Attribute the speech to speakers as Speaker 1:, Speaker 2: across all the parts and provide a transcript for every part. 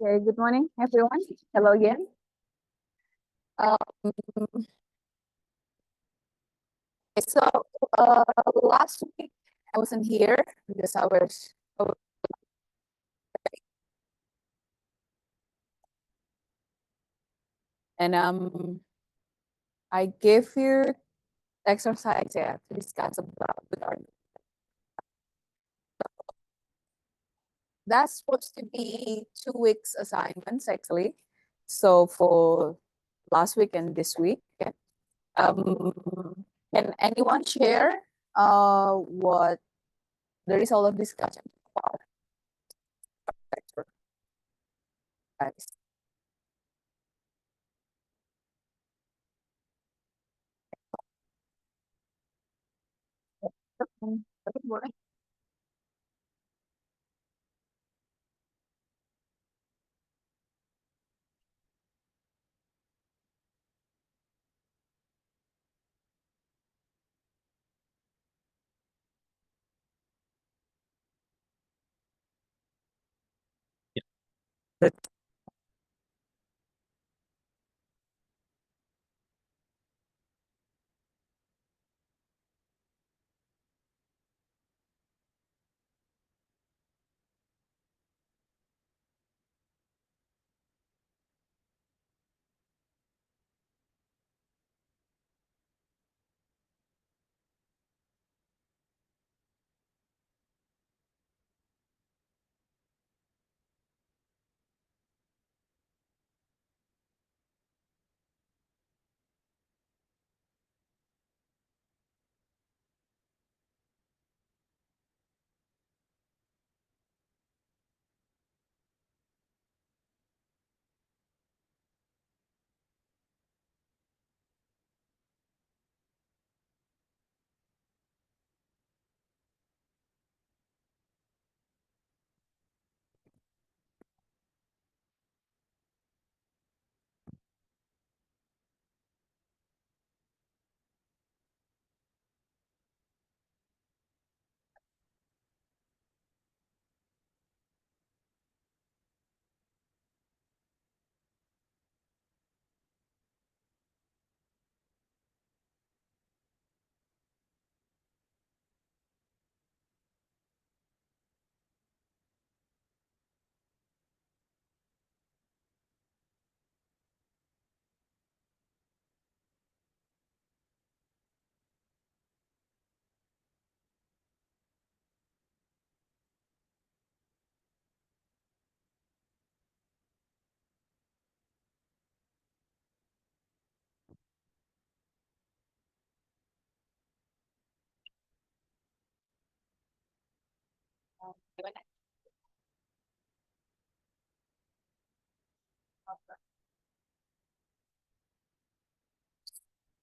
Speaker 1: Okay, good morning, everyone. Hello again. Um, so last week I wasn't here because I was and I gave you exercise to discuss about with our that's supposed to be 2 weeks assignments actually. So for last week and this week, okay. Can anyone share what the result of discussion about lecture, guys? Boleh. Gimana?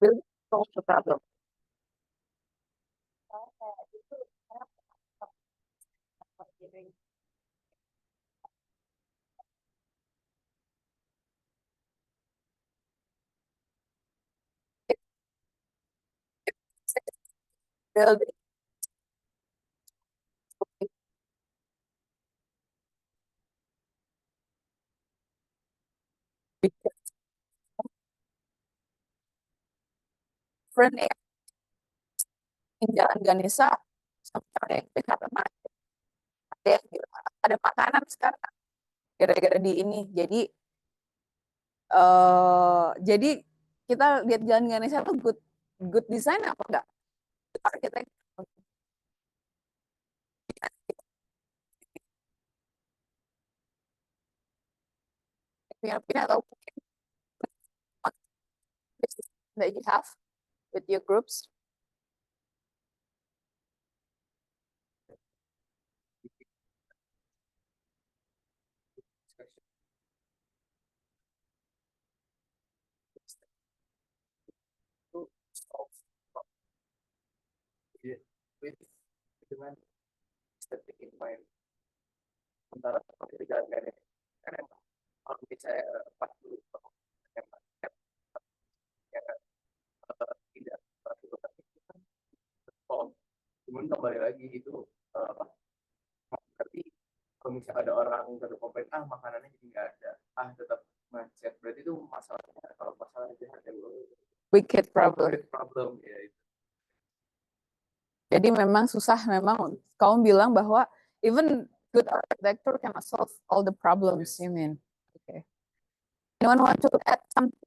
Speaker 1: Will solve the problem. Will be different ya. Di Jalan Ganesha sampai PKP ada yang bilang, ada makanan sekarang gara-gara di ini. Jadi kita lihat Jalan Ganesha tuh good good design apa enggak? Kita punya atau that you have with your groups. Dengan estetik in mind antara di Jalan Ganesha karena kalau bisa 40 tidak 40 cuman kembali lagi itu berarti kalau misalnya ada orang yang komplain makanannya jadi nggak
Speaker 2: tetap macet. Berarti itu masalahnya kalau masalah itu harga
Speaker 1: Wicked problem.
Speaker 2: problem ya itu.
Speaker 1: Jadi memang susah, memang kamu bilang bahwa even good architecture cannot solve all the problems, you mean? Okay. Anyone want to add something?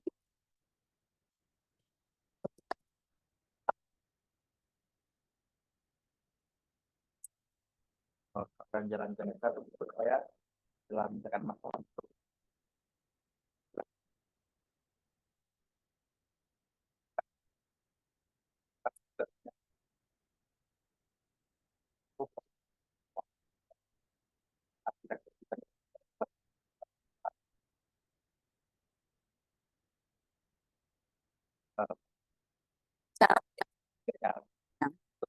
Speaker 2: Akan jalan ke Mekah supaya dalam tekan masalah itu.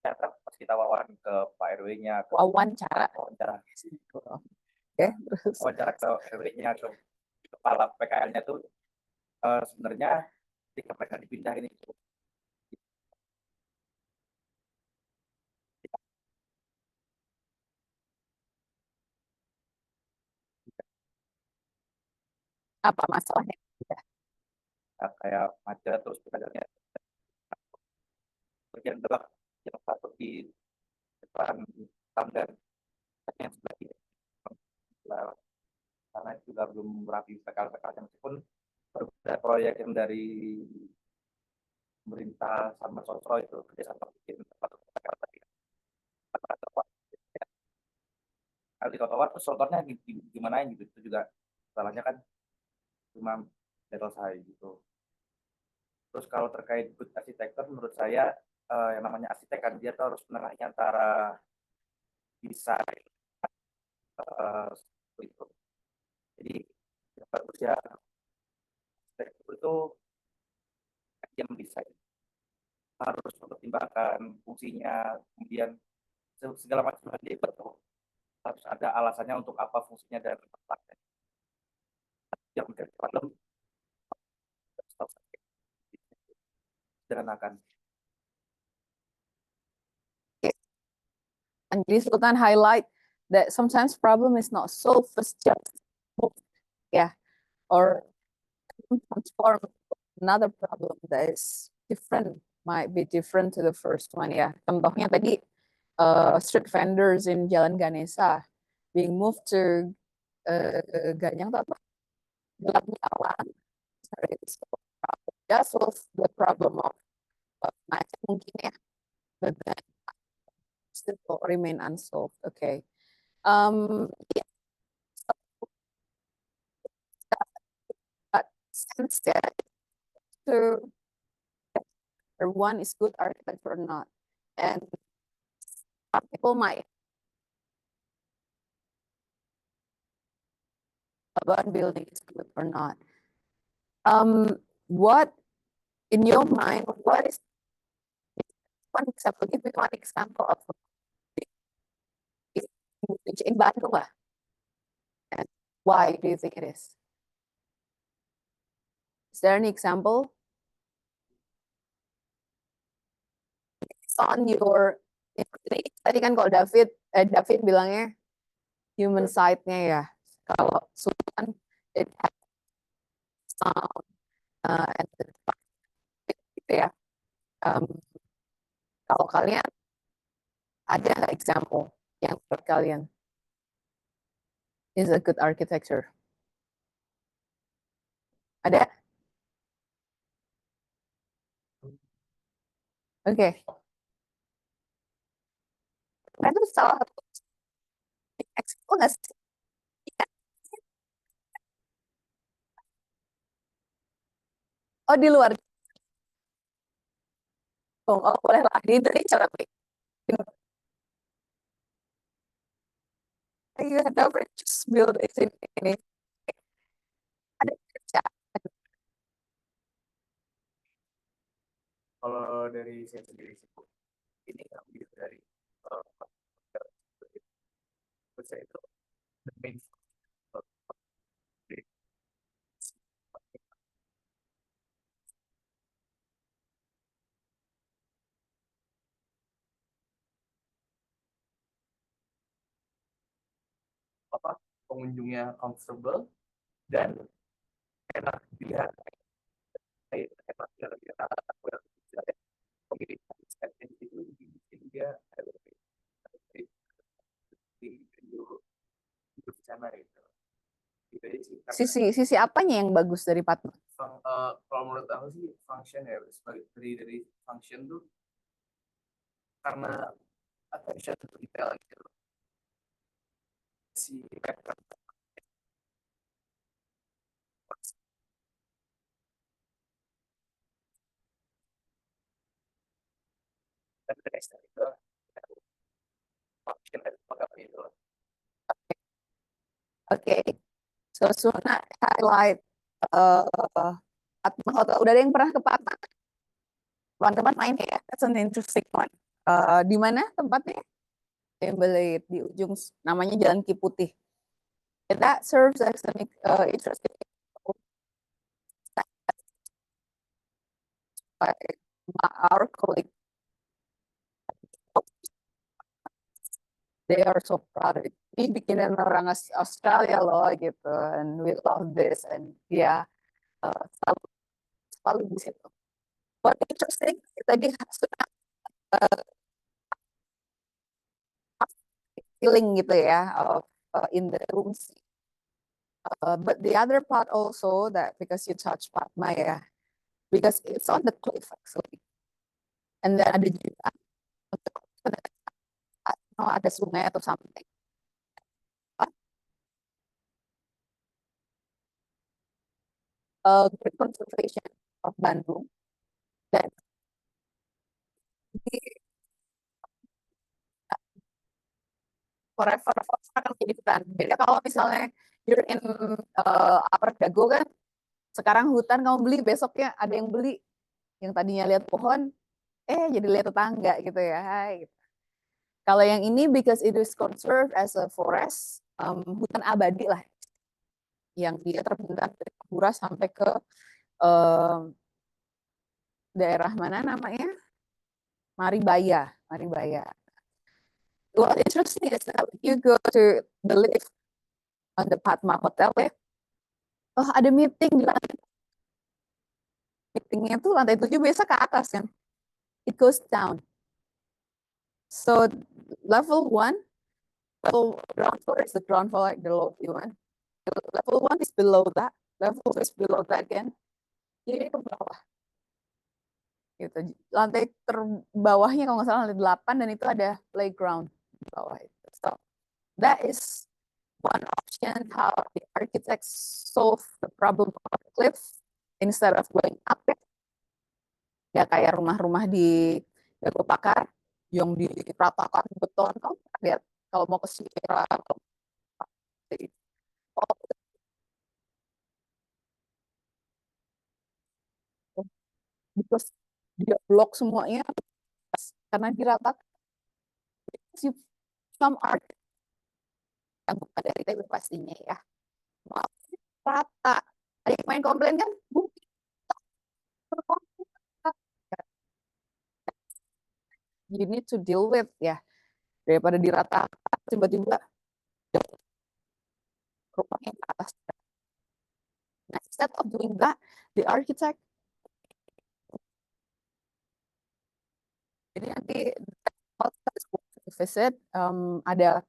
Speaker 2: Ternyata pas kita wawancara ke Pak RW-nya,
Speaker 1: Wawancara.
Speaker 2: Oke, terus wawancara ke RW-nya, ke kepala PKL-nya tuh sebenarnya ketika mereka dipindahin itu
Speaker 1: Apa masalahnya?
Speaker 2: kayak macet, terus pedagang bagian belakang yang satu di depan dan yang sebelah kiri. Karena juga belum rapi PKL-PKL, meskipun ada proyek yang dari pemerintah sama sosro itu kerjasama bikin tempat PKL tadi. Kalau di trotoar tuh contohnya gimana gitu, itu juga salahnya kan cuma level saya gitu. Terus kalau terkait good arsitektur, menurut saya yang namanya arsitek kan dia tuh harus menengahi antara desain itu. Jadi yang bagus ya arsitektur itu yang mendesain harus mempertimbangkan fungsinya, kemudian segala macam dia betul harus ada alasannya untuk apa fungsinya dan tempatnya. Yang menjadi problem sederhanakan.
Speaker 1: And jadi Sultan highlight that sometimes problem is not solved, it's just yeah, or transform another problem that is different, might be different to the first one ya. Contohnya tadi street vendors in Jalan Ganesa being moved to Ganyang atau apa? Gelapnya awan. That solves the problem of macet mungkin ya, but then still remain unsolved. Okay. Yeah. But since that, to one is good architecture or not, and some people might about building is good or not. What in your mind? What is one example? Give me one example of in Bandung, and why do you think it is? Is there any example? It's on your tadi kan kalau David bilangnya human side-nya ya. Kalau Sultan it has sound and gitu ya. Kalau kalian ada nggak example yang menurut kalian is a good architecture? Ada? Oke. Itu salah satu example nggak sih? Oh, di luar. Oh, boleh lah. Di Indonesia tapi. You had never just build it ini. Ada kerja.
Speaker 2: Kalau dari saya sendiri sih, ini ambil dari saya itu the main apa pengunjungnya comfortable, dan enak dilihat enak dilihat komunitas itu dia hidup di sana gitu. Gitu aja sih.
Speaker 1: Sisi apanya yang bagus dari Padma?
Speaker 2: Kalau menurut aku sih function ya, sebagai dari function tuh karena attention to detail gitu. Si pattern dan tekstur itu function dari program itu.
Speaker 1: Oke, so Suna highlight Padma Hotel. Udah ada yang pernah ke Padma? Teman-teman main ya? That's an interesting one. Di mana tempatnya? Tembelit di ujung namanya Jalan Kiputih. And that serves as an interesting by our colleague. They are so proud. Ini bikinan orang Australia loh gitu, and we love this, and ya selalu, selalu di situ. What interesting tadi sudah feeling gitu ya of in the rooms. But the other part also that because you touch Padma ya, because it's on the cliff actually, and then ada juga ada sungai atau something. Great Conservation of Bandung dan di forever akan menjadi hutan. Beda kalau misalnya you're in Upper Dago kan, sekarang hutan kamu beli, besoknya ada yang beli yang tadinya lihat pohon, jadi lihat tetangga gitu ya. Hai, gitu. Kalau yang ini because it is conserved as a forest, hutan abadi lah, yang dia terbentang dari Pura sampai ke daerah mana namanya? Maribaya, Maribaya. Well, interesting is that you go to the lift on the Padma Hotel ya, oh ada meeting di lantai, meetingnya tuh lantai 7 biasa ke atas kan, it goes down. So level 1, level ground floor is the ground floor like the lobby one. Level 1 is below that, level 2 is below that again. Jadi ke bawah. Gitu. Lantai terbawahnya kalau nggak salah lantai 8 dan itu ada playground di bawah itu. So that is one option how the architects solve the problem of the cliff instead of going up. Ya kayak rumah-rumah di Dago Pakar yang diratakan beton. Kamu lihat kalau mau ke Sierra, because dia blok semuanya karena diratakan. Some art yang bukan dari TB pastinya ya. Maaf, rata. Ada yang main komplain kan? You need to deal with ya. Daripada diratakan tiba-tiba rumahnya ke atas. Nah, instead of doing that, the architect jadi nanti visit ada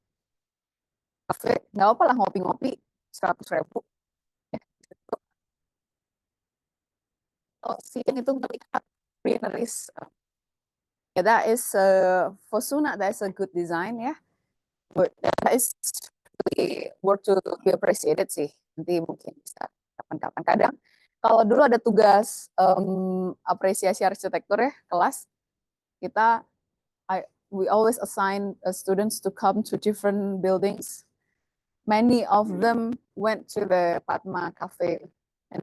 Speaker 1: kafe, nggak apa lah ngopi-ngopi 100.000. Oh, siang itu melihat greeneries. Yeah, that is for Suna, that is a good design ya. But that is really worth to be appreciated sih. Nanti mungkin bisa kapan-kapan. Kadang kalau dulu ada tugas apresiasi arsitektur ya kelas, kita we always assign students to come to different buildings. Many of them went to the Padma Cafe and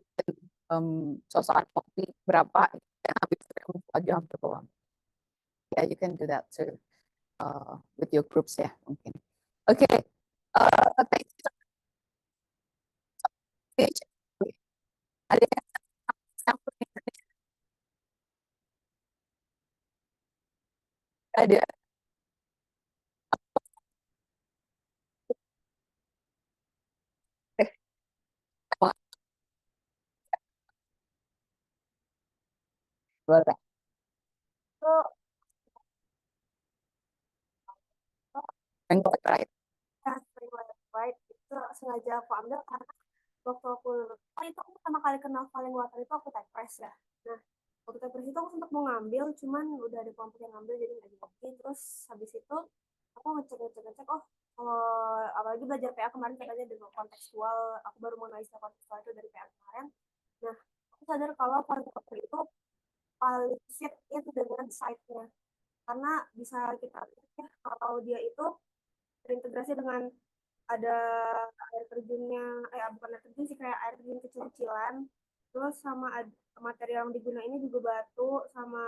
Speaker 1: sosokan kopi berapa dan habis itu aja hampir pulang. Yeah, you can do that too with your groups ya mungkin. Okay. Thank you. Ada yang ada Boleh. Yang right.
Speaker 3: Ya, right. Itu sengaja aku ambil karena waktu aku itu aku pertama kali kenal falling water itu aku type press ya. Nah, waktu type press itu aku sempat mau ngambil, cuman udah ada kelompok yang ngambil jadi nggak jadi. Terus habis itu aku ngecek, oh apalagi belajar PA kemarin katanya dengan kontekstual, aku baru mengenal istilah kontekstual itu dari PA kemarin. Nah, aku sadar kalau falling water itu paling fit itu dengan site-nya, karena bisa kita lihat ya, kalau dia itu terintegrasi dengan ada air terjunnya, bukan air terjun sih, kayak air terjun kecil-kecilan, terus sama material yang digunakan ini juga batu sama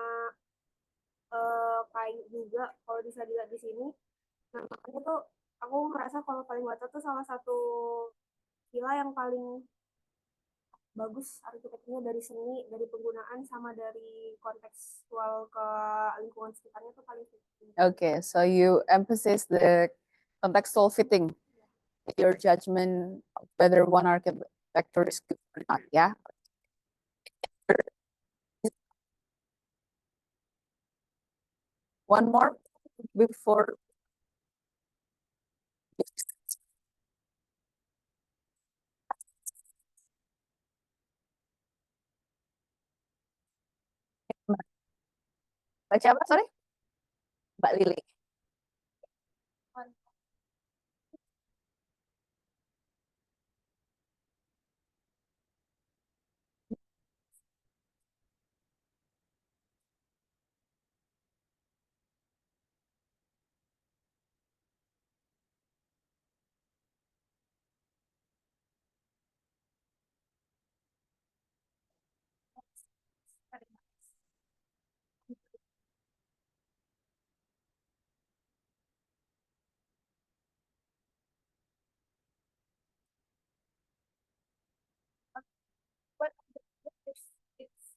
Speaker 3: kain juga kalau bisa dilihat di sini. Nah makanya tuh aku merasa kalau paling water tuh salah satu villa yang paling bagus arsitekturnya, dari seni, dari penggunaan, sama dari kontekstual ke lingkungan sekitarnya tuh paling tinggi.
Speaker 1: Okay, so you emphasize the contextual fitting, your judgment of whether one architecture is good or not, yeah? One more before. Baca apa, sorry? Mbak Lili.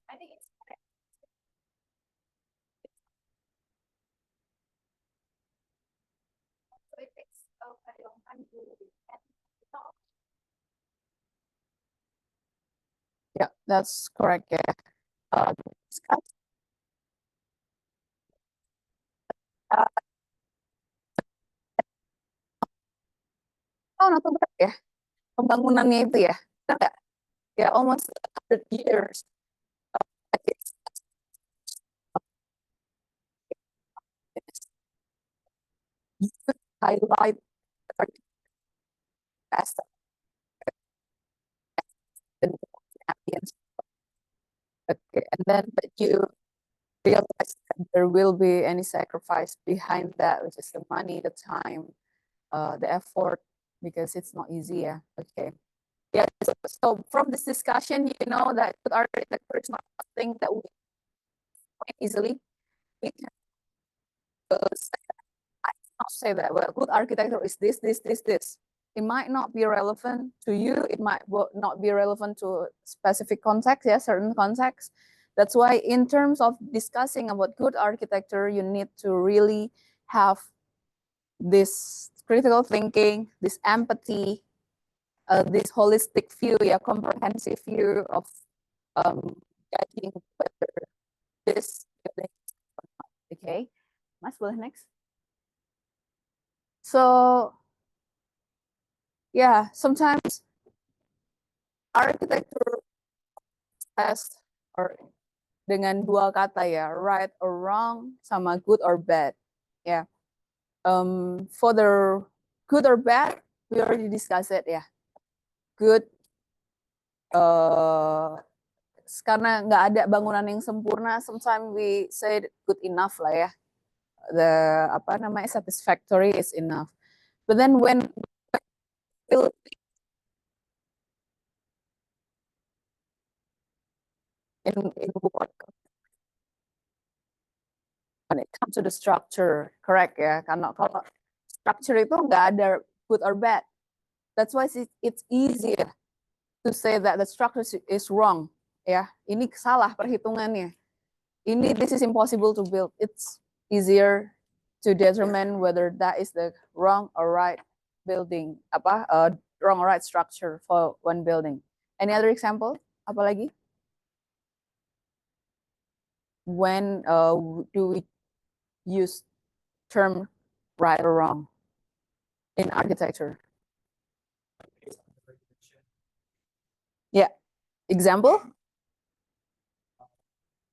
Speaker 1: I think it's so it takes a very long time to yeah, that's correct. Yeah. Discuss. Oh, not bad ya. Pembangunannya itu ya. Enggak. Ya, almost 100 years. You could highlight best and ambience. Okay, and then but you realize that there will be any sacrifice behind that, which is the money, the time, the effort, because it's not easy. Yeah. Okay. Yeah. So from this discussion, you know that good architecture is not something that we find easily. We can I cannot say that. Well, good architecture is this, this, this, this. It might not be relevant to you. It might not be relevant to specific context, yeah, certain context. That's why in terms of discussing about good architecture, you need to really have this critical thinking, this empathy, this holistic view, yeah, comprehensive view of judging whether this building is not. Okay, Mas, boleh next. So yeah, sometimes architecture has or dengan dua kata ya, right or wrong sama good or bad. Yeah. For the good or bad, we already discussed it ya. Good karena nggak ada bangunan yang sempurna, sometimes we say good enough lah ya. The apa namanya, satisfactory is enough. But then when in what when it comes to the structure, correct ya? Karena kalau structure itu nggak ada good or bad. That's why it's easier to say that the structure is wrong. Ya, ini salah perhitungannya. This is impossible to build. It's easier to determine whether that is the wrong or right building, wrong or right structure for one building. Any other example? Apa lagi? when do we use term right or wrong in architecture? Yeah, example?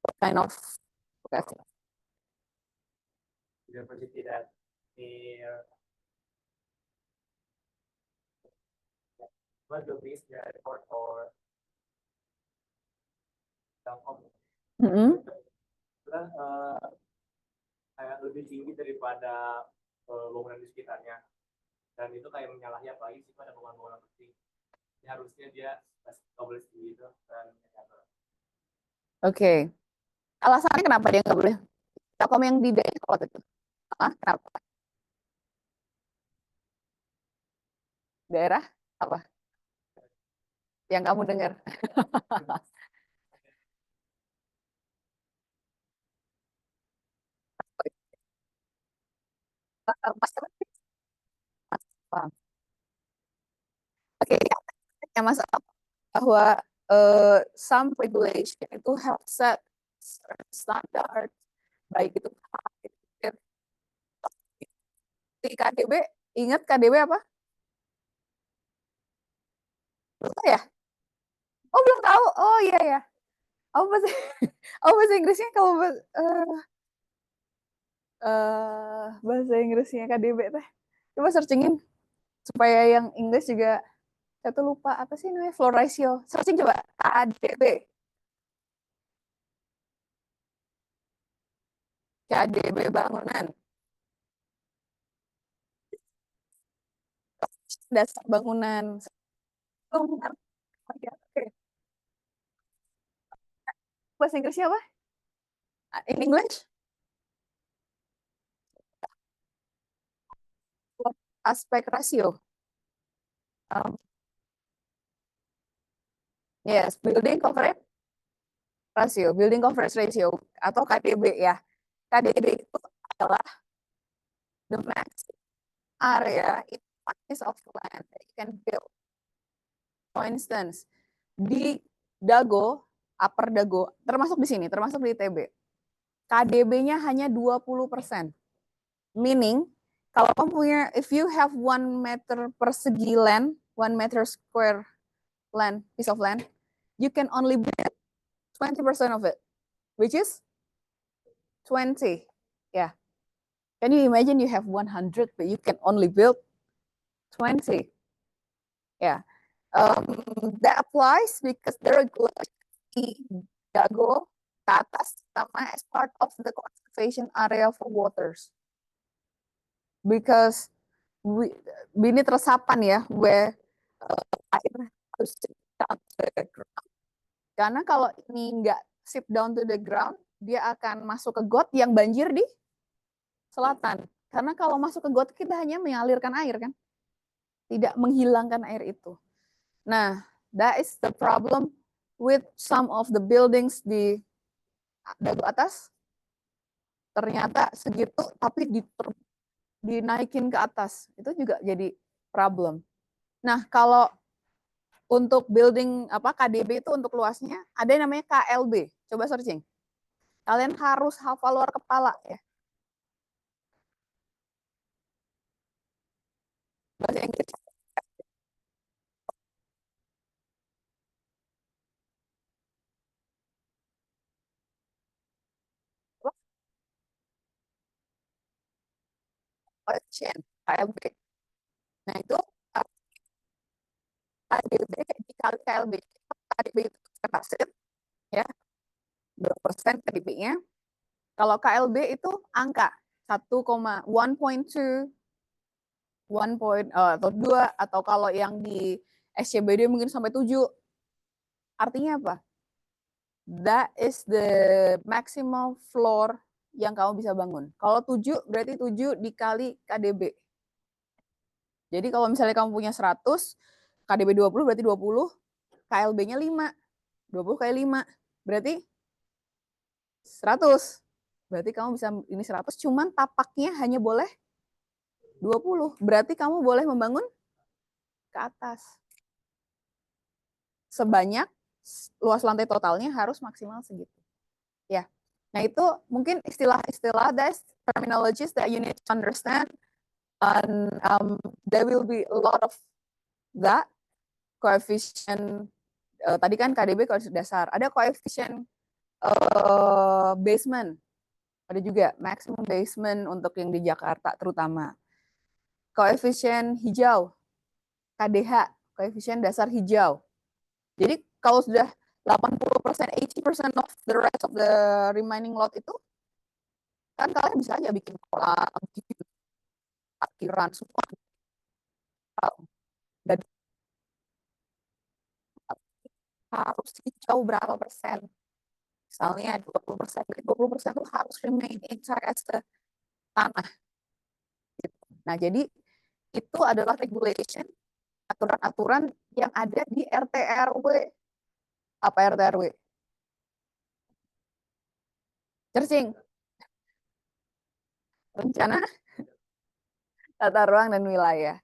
Speaker 1: What kind of
Speaker 4: university that near what the base the airport or Telkom
Speaker 1: Mm-mm.
Speaker 4: itu kan kayak lebih tinggi daripada bangunan di sekitarnya dan itu kayak menyalahi apalagi sih pada bangunan-bangunan penting ini harusnya dia nggak boleh setinggi itu dan
Speaker 1: Oke. Alasannya kenapa dia nggak boleh? Telkom yang di daerah waktu itu. Kenapa? Daerah apa? Yang kamu dengar? Oke, yang masalah bahwa some regulation itu have set standard, baik itu di KDB. Ingat KDB apa? Lupa ya? Oh, belum tahu. Oh iya ya. Oh bahasa, oh bahasa Inggrisnya kalau bahasa Inggrisnya KDB teh. Coba searchingin supaya yang Inggris juga. Saya tuh lupa apa sih namanya, floor ratio. Searching coba KDB. KDB bangunan. Dasar bangunan. Oke. Bahasa Inggrisnya apa? In English? Aspect ratio. Yes, building coverage ratio, building coverage ratio atau KDB ya. KDB itu adalah the max area in piece of land that you can build. For instance, di Dago, Upper Dago, termasuk di sini, termasuk di ITB, KDB-nya hanya 20%. Meaning, kalau kamu punya, if you have 1 meter persegi land, 1 meter square land, piece of land, you can only build 20% of it, which is 20. Yeah. Can you imagine you have 100, but you can only build 20? Yeah. That applies because the regulation Dago ke atas sama as part of the conservation area for waters. Because ini teresapan ya, where air harus down to the ground. Karena kalau ini nggak sip down to the ground, dia akan masuk ke got yang banjir di selatan. Karena kalau masuk ke got kita hanya mengalirkan air kan, tidak menghilangkan air itu. Nah, that is the problem with some of the buildings di Dago atas. Ternyata segitu, tapi dinaikin ke atas. Itu juga jadi problem. Nah, kalau untuk building KDB itu untuk luasnya, ada yang namanya KLB. Coba searching. Kalian harus hafal luar kepala ya. Bahasa Inggris. KLB. Nah, itu KDB dikali KLB. KDB itu pasir, ya. Berapa persen KDB-nya? Kalau KLB itu angka 1,2 atau 2, atau kalau yang di SCBD mungkin sampai 7. Artinya apa? That is the maximal floor yang kamu bisa bangun. Kalau 7 berarti 7 dikali KDB. Jadi kalau misalnya kamu punya 100, KDB 20 berarti 20, KLB-nya 5. 20 kali 5 berarti 100. Berarti kamu bisa ini 100, cuman tapaknya hanya boleh 20. Berarti kamu boleh membangun ke atas. Sebanyak luas lantai totalnya harus maksimal segitu. Ya. Nah, itu mungkin istilah-istilah, that's terminologies that you need to understand, and there will be a lot of that. Coefficient tadi kan KDB koefisien dasar, ada koefisien basement, ada juga maximum basement untuk yang di Jakarta terutama. Koefisien hijau, KDH, koefisien dasar hijau. Jadi kalau sudah 80%, 80% of the rest of the remaining lot itu, kan kalian bisa aja bikin kolam, bikin parkiran, semua. Dan harus hijau berapa persen. Misalnya 20%, 20% itu harus remain inside as the tanah. Nah, jadi itu adalah regulation, aturan-aturan yang ada di RT RW. Apa RT RW? Cercing. Rencana tata ruang dan wilayah.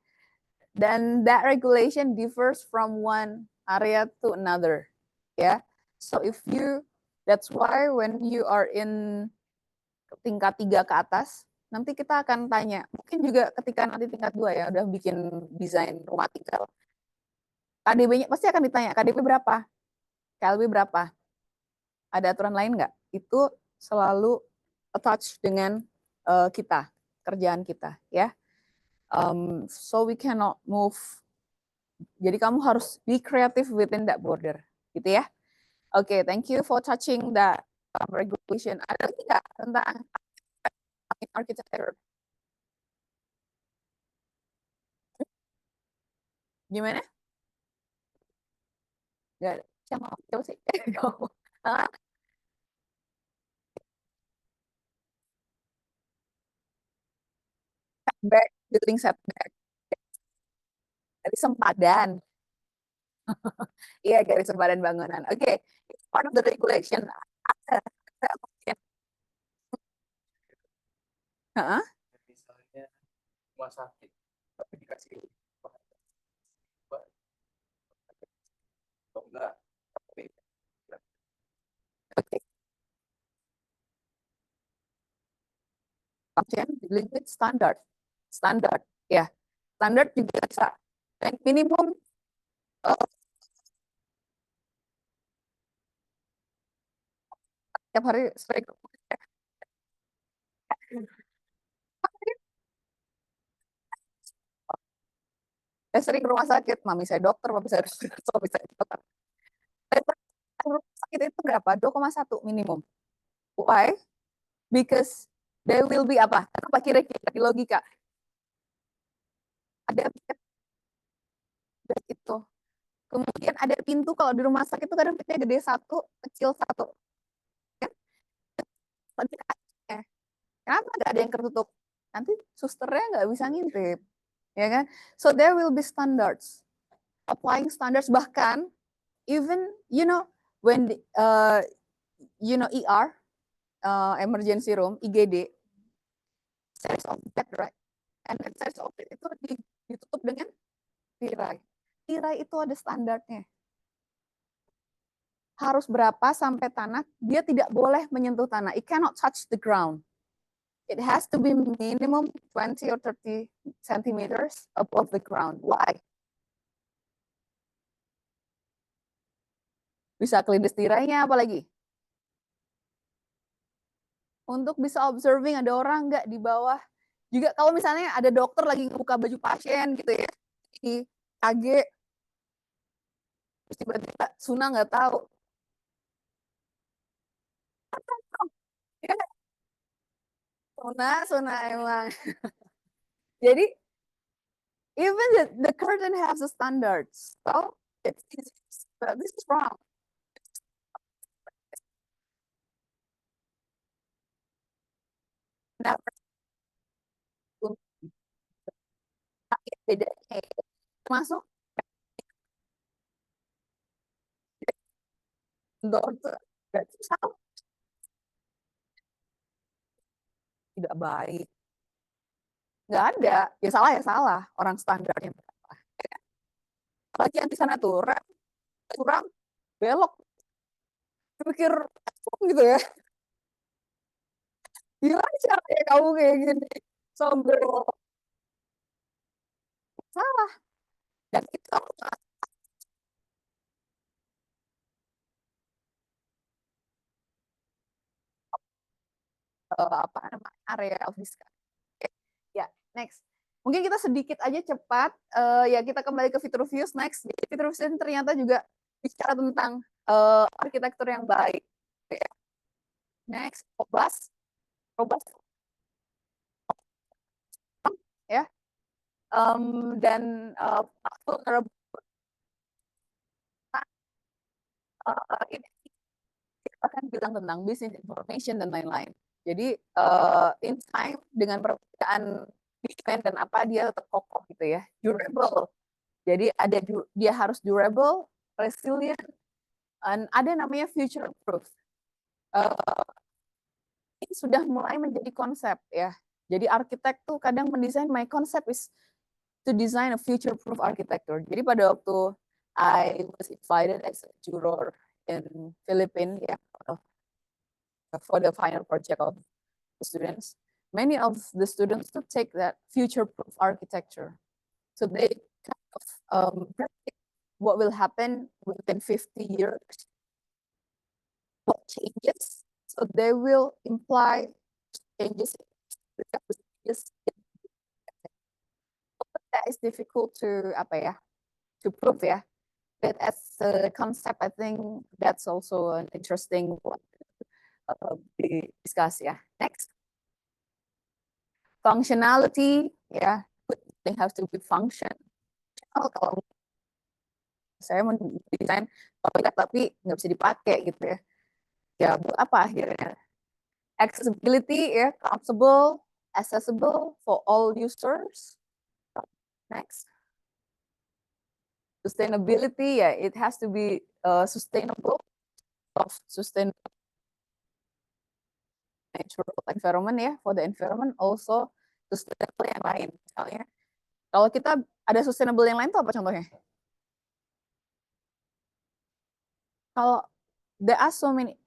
Speaker 1: Dan that regulation differs from one area to another. Ya. So if you, that's why when you are in tingkat 3 ke atas, nanti kita akan tanya, mungkin juga ketika nanti tingkat 2 ya, udah bikin desain rumah tinggal. KDB-nya pasti akan ditanya, KDB berapa? KLB berapa? Ada aturan lain nggak? Itu selalu attached dengan kita, kerjaan kita, ya. So we cannot move. Jadi kamu harus be creative within that border, gitu ya. Oke, thank you for touching that regulation. Ada lagi nggak tentang architecture? Gimana? Nggak ada. Siapa sih? Setback, building setback. Dari sempadan. Iya, garis sempadan bangunan. Oke, it's part of the regulation. Ada. Hah?
Speaker 4: Misalnya rumah sakit, tapi dikasih
Speaker 2: atau enggak.
Speaker 1: Oke. Function limit standard. Standar, ya. Standar juga bisa. Dan minimum tiap hari sering sering ke rumah sakit, mami saya dokter, papi saya dokter, suami saya dokter. Rumah sakit itu berapa? 2,1 minimum. Why? Because there will be apa? Kenapa kira-kira di logika? Ada bed itu. Kemudian ada pintu, kalau di rumah sakit itu kadang pintunya gede satu, kecil satu. Ya? Kenapa nggak ada yang tertutup? Nanti susternya nggak bisa ngintip. Ya kan? So there will be standards. Applying standards, bahkan even when ER, emergency room, IGD, size of bed, right? And that size of bed itu ditutup dengan tirai. Tirai itu ada standarnya. Harus berapa sampai tanah, dia tidak boleh menyentuh tanah. It cannot touch the ground. It has to be minimum 20 or 30 centimeters above the ground. Why? Bisa kelindis tirainya, apalagi? Untuk bisa observing ada orang nggak di bawah. Juga kalau misalnya ada dokter lagi ngebuka baju pasien gitu ya, di AG, terus tiba-tiba Suna nggak tahu. Ya, Suna emang. Jadi, even the curtain has the standards. So, it's easy. But this is wrong. Nah, bedanya masuk dokter tidak baik, nggak ada, ya salah orang standarnya berapa. Apalagi yang di sana tuh kurang belok, pikir gitu ya. Gimana caranya kamu kayak gini? Sombong. Salah. Dan itu apa namanya area of discussion. Oke. Ya, next. Mungkin kita sedikit aja cepat. Ya kita kembali ke Vitruvius next. Jadi Vitruvius ini ternyata juga bicara tentang arsitektur yang baik. Oke. Next, Robust. Robust ya. Dan vulnerable. Ini kita akan bilang tentang business information dan lain-lain. Jadi in time dengan perbedaan design dan apa dia terkokoh gitu ya, durable. Jadi dia harus durable, resilient, dan ada namanya future proof. Ini sudah mulai menjadi konsep ya. Jadi arsitek tuh kadang mendesain, my concept is to design a future proof architecture. Jadi pada waktu I was invited as a juror in Philippines ya, for the final project of the students, many of the students to take that future proof architecture. So they kind of predict what will happen within 50 years, what changes. So they will imply changes. That is difficult to apa ya, to prove ya. But as a concept, I think that's also an interesting one to discuss ya. Next, functionality ya, they have to be function. Kalau saya mau desain toilet tapi nggak bisa dipakai gitu ya, ya buat apa akhirnya? Accessibility ya, comfortable, accessible for all users. Next, sustainability ya, it has to be sustainable, of sustainable natural environment ya, for the environment also sustainable yang lain. Misalnya, kalau kita ada sustainable yang lain tuh apa contohnya? Kalau there are so many,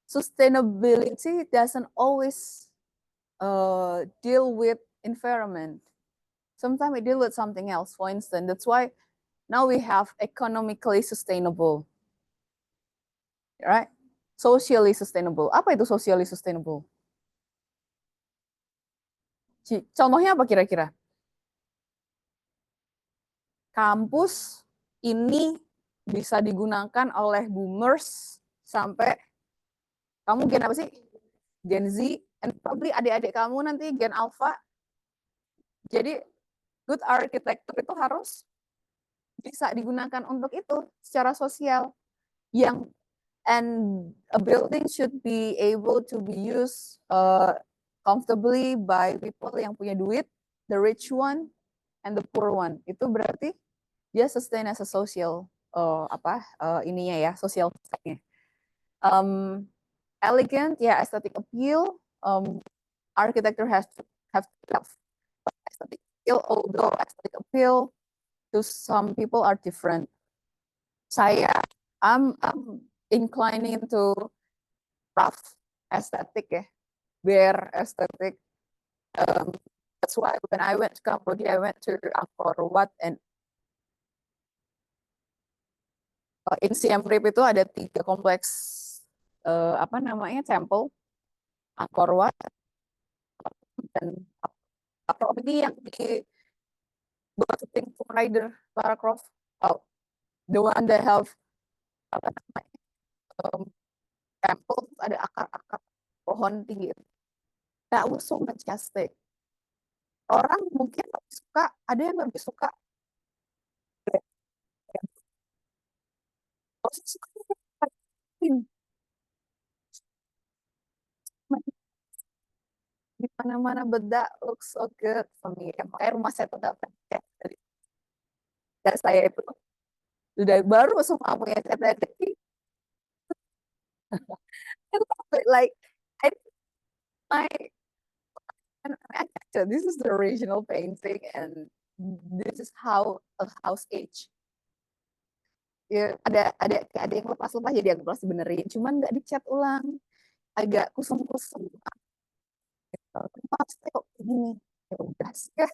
Speaker 1: sustainability doesn't always deal with environment. Sometimes we deal with something else. For instance, that's why now we have economically sustainable, right? Socially sustainable. Apa itu socially sustainable? Contohnya apa kira-kira? Kampus ini bisa digunakan oleh boomers sampai kamu gen apa sih? Gen Z, and probably adik-adik kamu nanti gen alpha. Jadi good architecture itu harus bisa digunakan untuk itu secara sosial. Yang and a building should be able to be used comfortably by people yang punya duit, the rich one and the poor one. Itu berarti dia sustain as a social ininya ya, social nya. Elegant ya, aesthetic appeal. Architecture has to have aesthetic appeal, although aesthetic appeal to some people are different. I'm inclining to rough aesthetic ya, bare aesthetic. That's why when I went to Cambodia, I went to Angkor Wat, and in Siem Reap itu ada 3 kompleks apa namanya temple, Angkor Wat dan apa ini yang di buat syuting Tomb Raider Lara Croft, the one that have apa namanya temple, ada akar-akar pohon tinggi. That was so majestic. Orang mungkin lebih suka, ada yang lebih suka. Di mana-mana, but that looks so good for me. Makanya rumah saya tuh dapat dan saya itu sudah baru semua punya cat dari like my this is the original painting and this is how a house age. Ya, ada yang lepas-lepas jadi agak benerin, cuman nggak dicat ulang, agak kusum-kusum. Pasti kok gini, ya udah sih ya.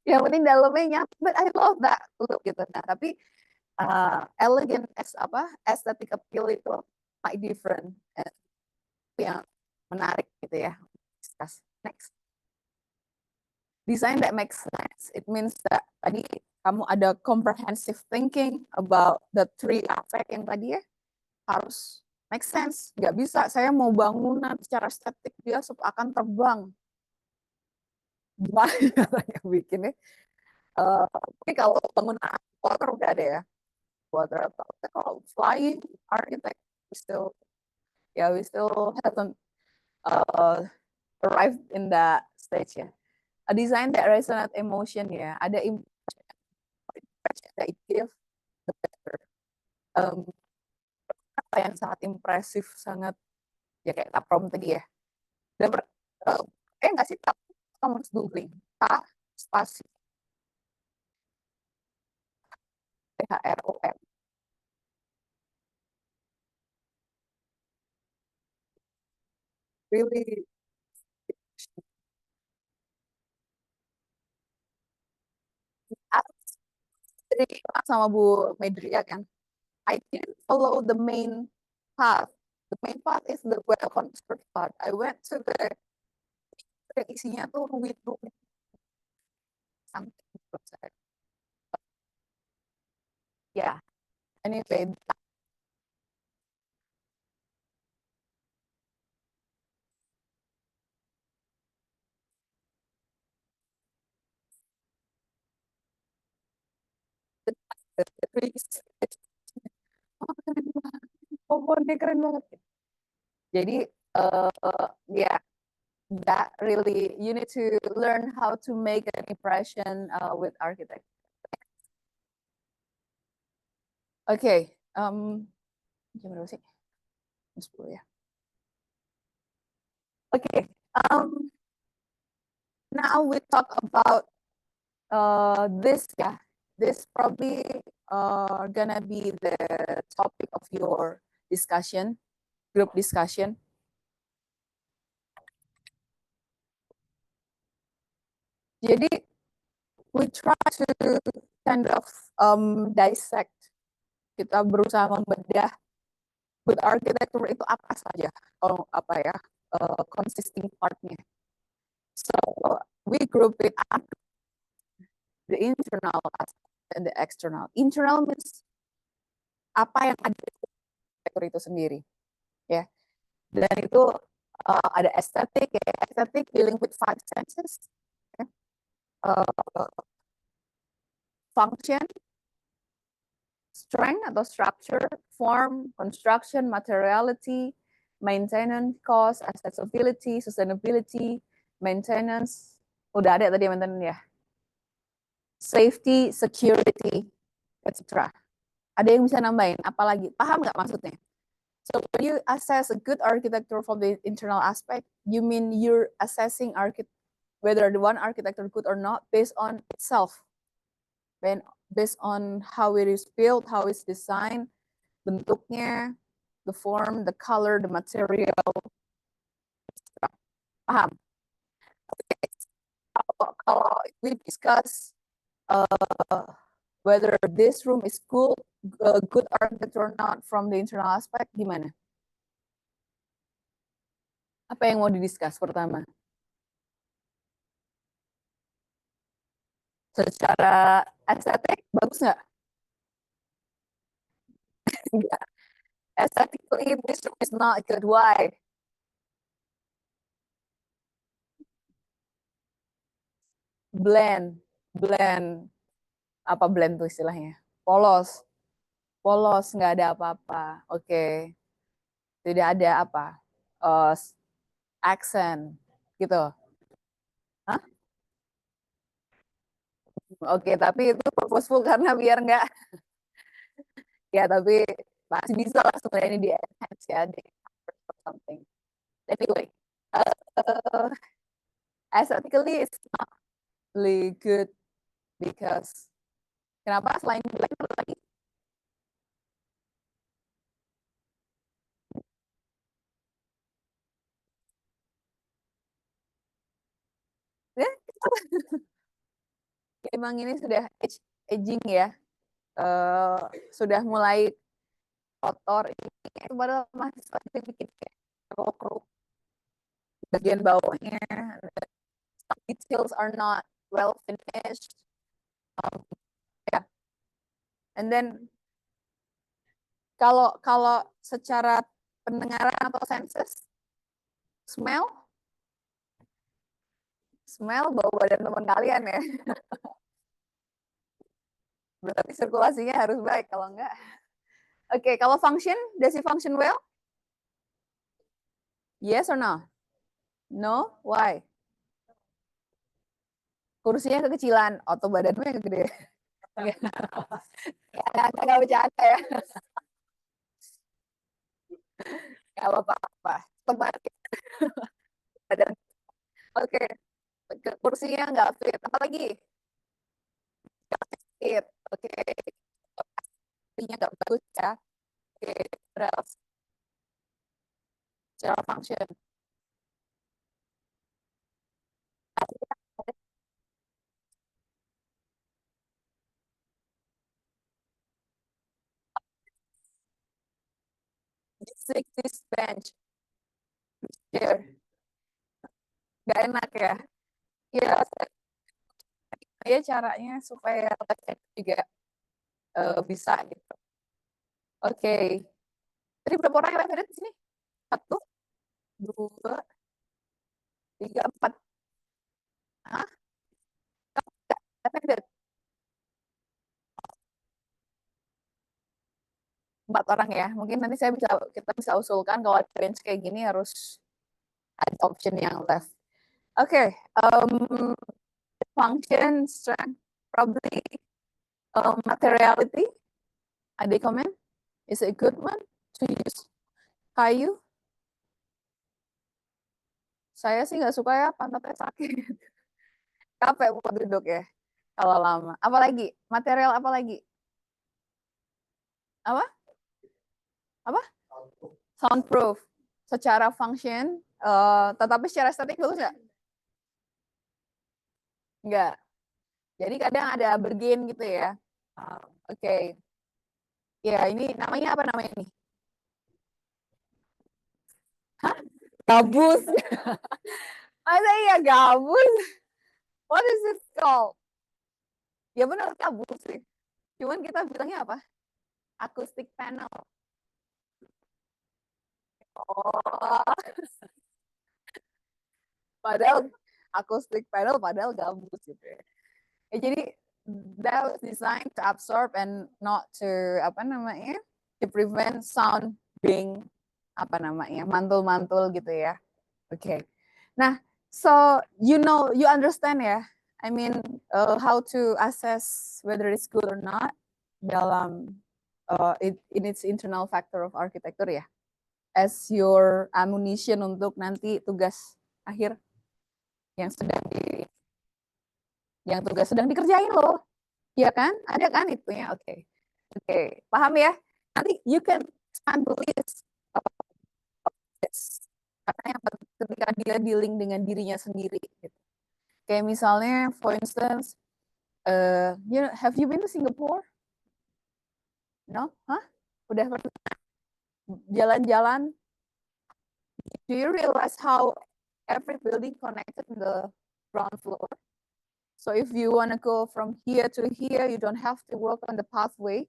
Speaker 1: Yang penting dalamnya nyata, but I love that look gitu. Nah, tapi elegant aesthetic appeal itu quite different. Itu yang menarik gitu ya. Discuss. Next. Design that makes sense. It means that tadi kamu ada comprehensive thinking about the three aspect yang tadi ya, harus make sense. Nggak bisa saya mau bangunan secara estetik dia akan terbang. Gimana caranya bikinnya? Tapi kalau bangunan water udah ada ya. Water kalau flying architect we still haven't arrived in that stage ya. A design that resonate emotion ya. Ada impression that it give the better. Apa yang sangat impresif, sangat ya kayak Taprom tadi ya. Dan nggak sih kamu harus googling spasi THROM. Really sama Bu Medria kan. I didn't follow the main path. The main path is the well constructed part. I went to the isinya tuh with something. Yeah. Anyway, the trees. Oh, keren banget. Pohonnya keren banget. Jadi yeah, that really you need to learn how to make an impression with architect. Okay, jam berapa sih? 10 ya. Okay, now we talk about this. Yeah, this probably gonna be the topic of your discussion, group discussion. Jadi we try to kind of dissect. Kita berusaha membedah good architecture itu apa saja, apa ya, consisting partnya. So we group it up, the internal and the external. Internal means apa yang ada di architecture itu sendiri, ya. Dan itu ada estetik, ya. Estetik dealing with 5 senses, ya. Function, strength atau structure, form, construction, materiality, maintenance, cost, accessibility, sustainability, maintenance, udah ada tadi maintenance ya. Safety, security, etc. Ada yang bisa nambahin? Apalagi? Paham nggak maksudnya? So when you assess a good architecture from the internal aspect, you mean you're assessing whether the one architecture good or not based on itself, based on how it is built, how it's designed, bentuknya, the form, the color, the material. Paham? Okay. Kalau we discuss whether this room is good architecture or not from the internal aspect, gimana? Apa yang mau didiskus pertama? Secara estetik bagus nggak? Enggak. Aesthetically, this room is not good. Why? Blend. Apa blend tuh istilahnya? Polos, nggak ada apa-apa. Oke. Tidak ada apa? Accent, gitu. Hah? Oke, tapi itu purposeful karena biar nggak, ya tapi masih bisa lah sebenarnya ini di enhance ya, di something. Anyway, aesthetically it's not really good because kenapa selain black lagi? Emang ini sudah aging ya, sudah mulai kotor. Itu padahal mahasiswa itu bikin kayak keruk-keruk bagian bawahnya, details are not well finished. Yeah. And then kalau secara pendengaran atau senses, smell bau badan teman kalian ya. Berarti sirkulasinya harus baik, kalau enggak. Oke, kalau function, does it function well? Yes or no? No? Why? Kursinya kekecilan, atau badanmu yang gede? Nggak bercanda ya. Nggak apa-apa. Teman. Badan. Oke. Kursinya nggak fit. Apalagi? Nggak fit. Oke. Kursinya nggak bagus ya. Oke. Terus. Secara function. This bench. Chair. Nggak enak ya. Ya caranya supaya juga bisa gitu. Oke. Tadi berapa orang yang ada di sini? 1, 2, 3, 4. Hah? 4 orang ya. Mungkin nanti kita bisa usulkan kalau ada range kayak gini harus ada option yang left. Oke. Function, strength, probably materiality. Ada comment? Is it a good one to use kayu? Saya sih nggak suka ya, pantatnya sakit. Capek buat duduk ya kalau lama. Apalagi? Material apa lagi? Apa? Soundproof. Secara function, tetapi secara estetik bagus nggak? Nggak. Jadi kadang ada bergain gitu ya. Oke. Ya, ini namanya apa namanya ini? Hah? Gabus. Masa iya gabus? What is it called? Ya benar gabus sih. Cuman kita bilangnya apa? Acoustic panel. Oh. Padahal acoustic panel padahal gabus gitu ya. Jadi that was designed to absorb and not to to prevent sound being mantul-mantul gitu ya. Oke. Nah, so you understand ya. I mean how to assess whether it's good or not dalam in its internal factor of architecture ya. As your ammunition untuk nanti tugas akhir yang tugas sedang dikerjain loh. Iya kan? Ada kan itunya? Oke. Paham ya? Nanti you can expand the list of this. Karena ketika dia dealing dengan dirinya sendiri gitu. Kayak misalnya for instance have you been to Singapore? No? Hah? Udah pernah jalan-jalan? Do you realize how every building connected in the ground floor? So if you want to go from here to here, you don't have to walk on the pathway,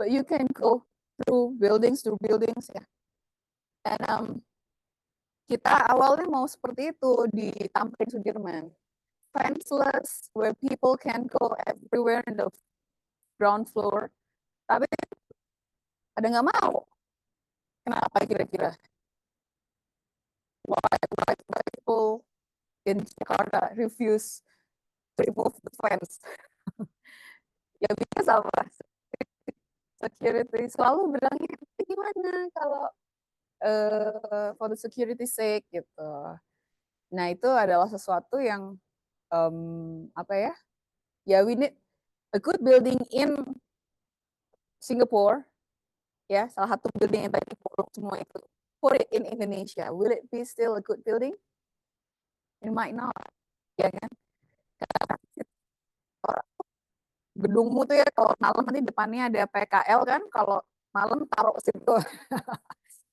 Speaker 1: but you can go through buildings ya. Dan kita awalnya mau seperti itu di Tamrin Sudirman. Fenceless, where people can go everywhere in the ground floor. Tapi ada nggak mau. Kenapa kira-kira? Why people in Jakarta refuse to remove the fence? Ya because apa? Security selalu bilangnya gimana kalau for the security sake gitu. Nah itu adalah sesuatu yang we need a good building in Singapore ya, salah satu building yang tadi semua itu. Put it in Indonesia, will it be still a good building? It might not, ya kan? Gedungmu tuh ya kalau malam nanti depannya ada PKL kan, kalau malam taruh situ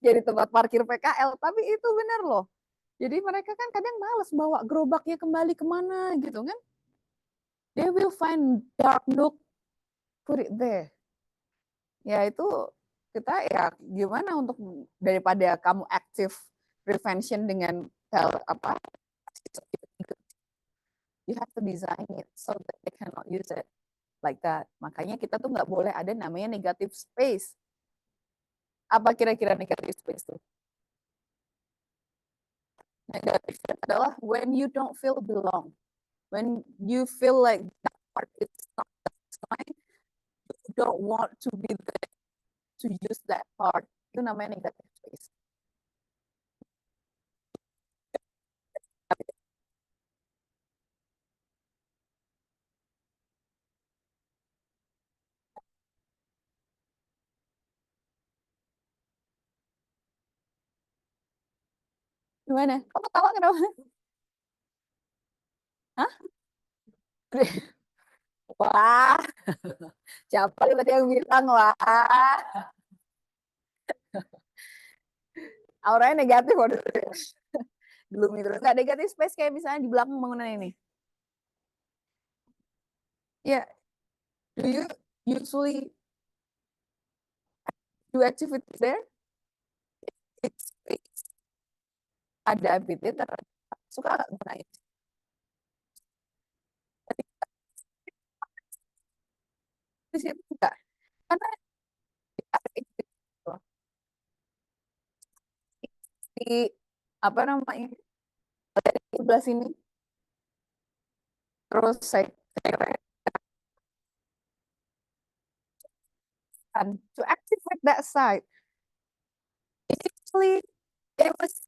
Speaker 1: jadi tempat parkir PKL. Tapi itu benar loh. Jadi mereka kan kadang males bawa gerobaknya kembali kemana gitu kan. They will find dark nook, put it there. Ya itu kita ya gimana untuk daripada kamu active prevention dengan apa, you have to design it so that they cannot use it like that. Makanya kita tuh nggak boleh ada namanya negative space. Apa kira-kira negative space tuh? Negative space adalah when you don't feel belong, when you feel like that part is not fine, you don't want to be there to use that part. Itu namanya negative space. Gimana? Kamu tahu kenapa? Hah? Wah, siapa tadi yang bilang wah? Auranya negatif, waduh. Gloomy terus. Nggak negatif space kayak misalnya di belakang bangunan ini. Ya, do you usually do activities there? It's ada activity suka nggak gunain? Di situ enggak. Karena di apa namanya? Dari sebelah sini. Terus saya to activate that side. Actually, it was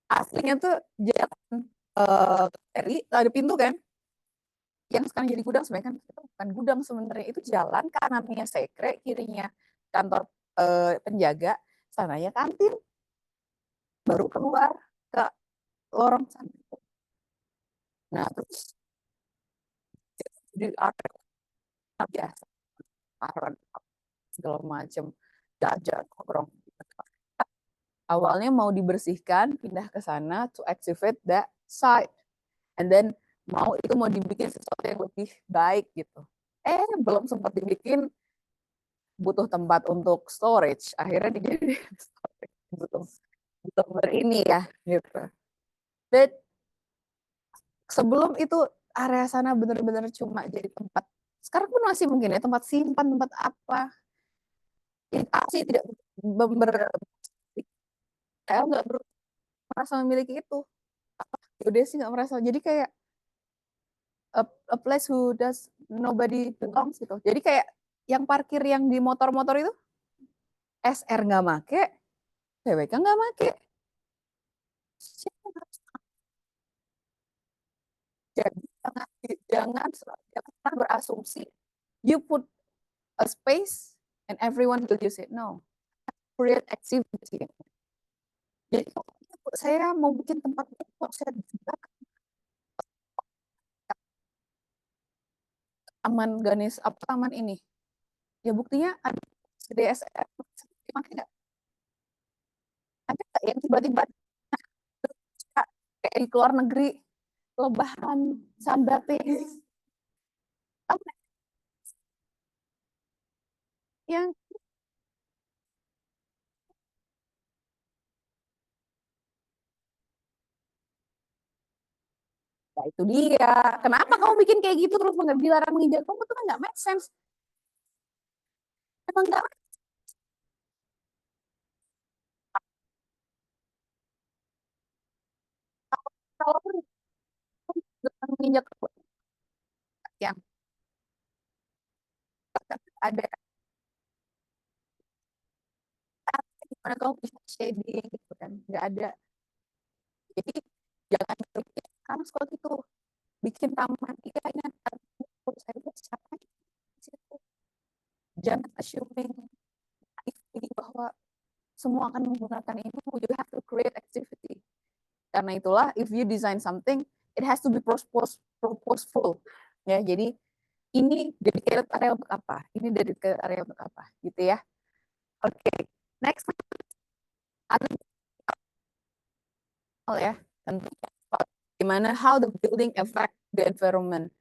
Speaker 1: aslinya tuh jalan dari ada pintu kan, yang sekarang jadi gudang sebenarnya kan itu bukan gudang sebenarnya, itu jalan kanannya sekre, kirinya kantor penjaga, sananya kantin, baru keluar ke lorong sana. Nah terus jadi biasa paran segala macam jajan nongkrong. Awalnya mau dibersihkan, pindah ke sana to activate that site, and then itu mau dibikin sesuatu yang lebih baik gitu. Belum sempat dibikin, butuh tempat untuk storage, akhirnya dijadiin storage, butuh ini ya gitu. Dan sebelum itu area sana benar-benar cuma jadi tempat, sekarang pun masih mungkin ya tempat simpan, tempat apa, sih tidak saya nggak merasa memiliki itu. Udah sih nggak merasa, jadi kayak a place who does nobody belongs gitu. Jadi kayak yang parkir yang di motor-motor itu SR nggak make, PWK nggak make. Jadi jangan berasumsi you put a space and everyone will use it. No, create activity. Jadi saya mau bikin tempat saya taman Ganes apa taman ini, ya buktinya ada DSR makin ada yang tiba-tiba kayak di luar negeri lebahan sambate yang ya itu dia. Kenapa kamu bikin kayak gitu terus dilarang menginjak kamu tuh kan nggak make sense. Emang nggak. Kalau menginjak yang ada gimana kamu bisa shading gitu kan, nggak ada. Jadi jangan karena sekolah itu bikin taman iya ini saya siapa jangan assuming bahwa semua akan menggunakan ini. You have to create activity. Karena itulah if you design something it has to be purposeful. Ya, jadi ini dedicated area untuk apa? Ini dedicated area untuk apa? Gitu ya. Oke, next. Ada ya, tentunya gimana how the building affect the environment,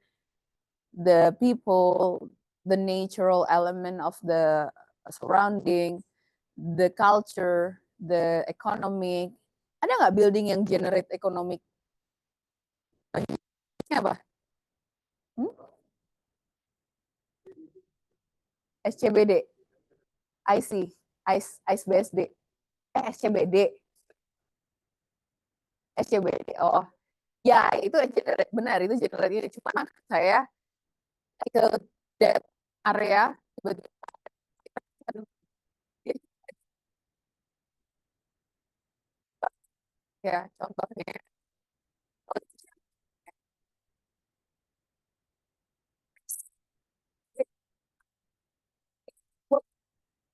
Speaker 1: the people, the natural element of the surrounding, the culture, the economic. Ada nggak building yang generate economic? Apa? SCBD, IC, ICBSD, SCBD, SCBD. Oh, ya itu generate, benar itu generate ini. Cuma saya ke that area ya contohnya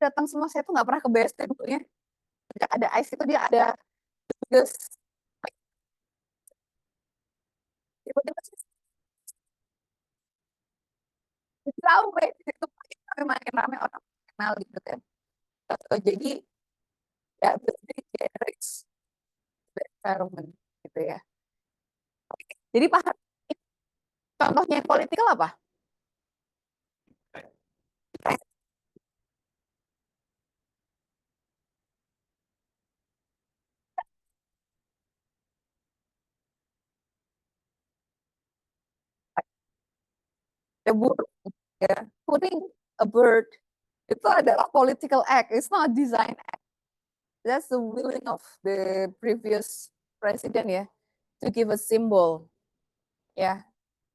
Speaker 1: datang semua, saya tuh nggak pernah ke BSD dulunya. Sejak ada ICE itu dia ada tugas tahu itu makin ramai orang kenal gitu kan. Jadi ya BSD generates the environment gitu ya. Jadi paham contohnya politikal apa? The bird, ya, putting a bird itu adalah political act. It's not a design act. That's the willing of the previous president ya, to give a symbol. Ya.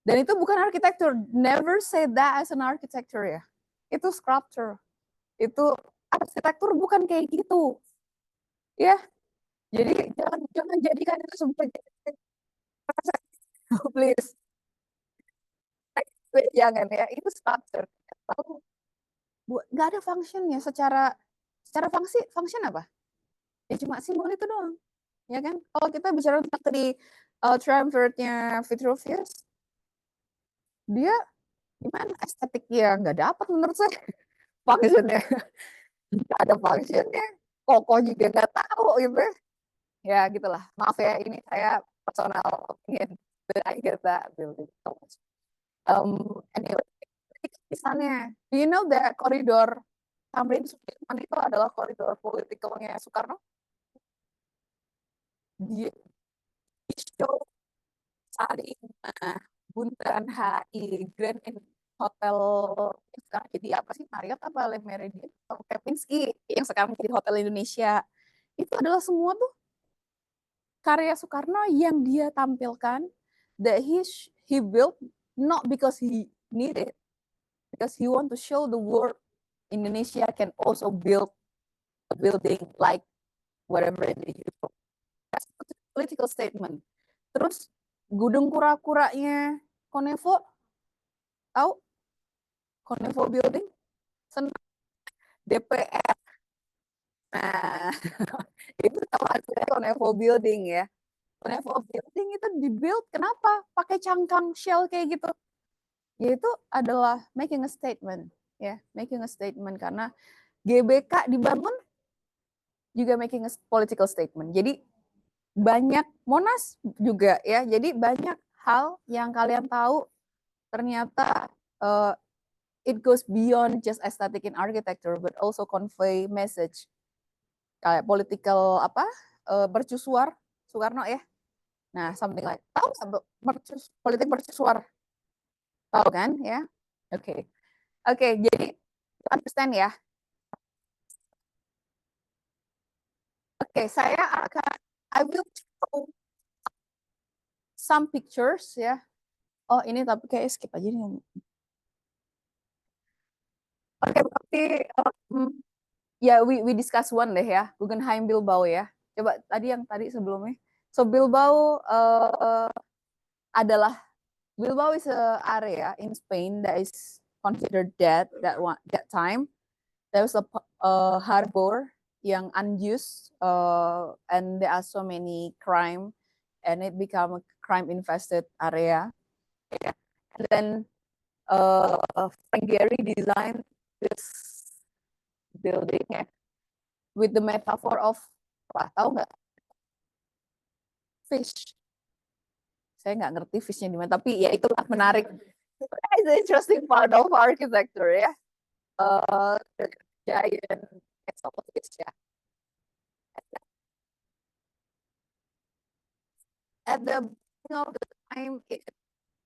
Speaker 1: Dan itu bukan arsitektur. Never say that as an architecture ya. Itu sculpture. Itu arsitektur bukan kayak gitu. Ya. Jadi jangan jadikan itu sebagai please. Jangan ya, itu sculpture. Nggak ada functionnya secara function apa? Ya cuma simbol itu doang. Ya kan? Kalau kita bicara tentang tadi triumvirate-nya Vitruvius, dia gimana estetiknya nggak dapat menurut saya functionnya, nggak ada functionnya, kokoh juga nggak tahu gitu ya, gitulah, maaf ya ini saya personal opinion, but I get that building so much. Anyway, misalnya do you know that koridor Tamrin Sudirman itu adalah koridor politikalnya Soekarno? Dia show saat ini Bundaran HI, Grand Hotel yang sekarang jadi apa sih, Marriott apa Le Méridien atau Kempinski yang sekarang jadi Hotel Indonesia, itu adalah semua tuh karya Soekarno yang dia tampilkan, that he built not because he needed, because he want to show the world Indonesia can also build a building like whatever it is. That's a political statement. Terus Gudang Kura-Kuranya Konevo, tahu? Konevo Building, DPR. Nah, itu sama aja Konevo Building ya. Konevo Building itu dibuild kenapa? Pakai cangkang shell kayak gitu. Yaitu adalah making a statement, ya, making a statement karena GBK dibangun juga making a political statement. Jadi banyak Monas juga ya. Jadi banyak hal yang kalian tahu ternyata it goes beyond just aesthetic in architecture, but also convey message. Kayak political apa? Mercusuar Soekarno ya. Nah, something like tahu politik mercusuar? Tahu kan ya? Oke. Oke, jadi understand ya. Oke, saya akan I will show some pictures ya. Oh, ini tapi kayak skip aja nih. Oke, berarti ya we discuss one deh ya, Guggenheim Bilbao ya. Coba yang tadi sebelumnya. So Bilbao adalah Bilbao is a area in Spain that is considered dead that time. There was a harbor yang unused and there are so many crime and it become a crime infested area. Yeah. And then Frank Gehry designed this building ya, with the metaphor of apa, tahu nggak, fish. Saya nggak ngerti fishnya di mana, tapi ya itulah menarik. It's an interesting part of architecture ya. The giant fish ya. At the beginning of the time, it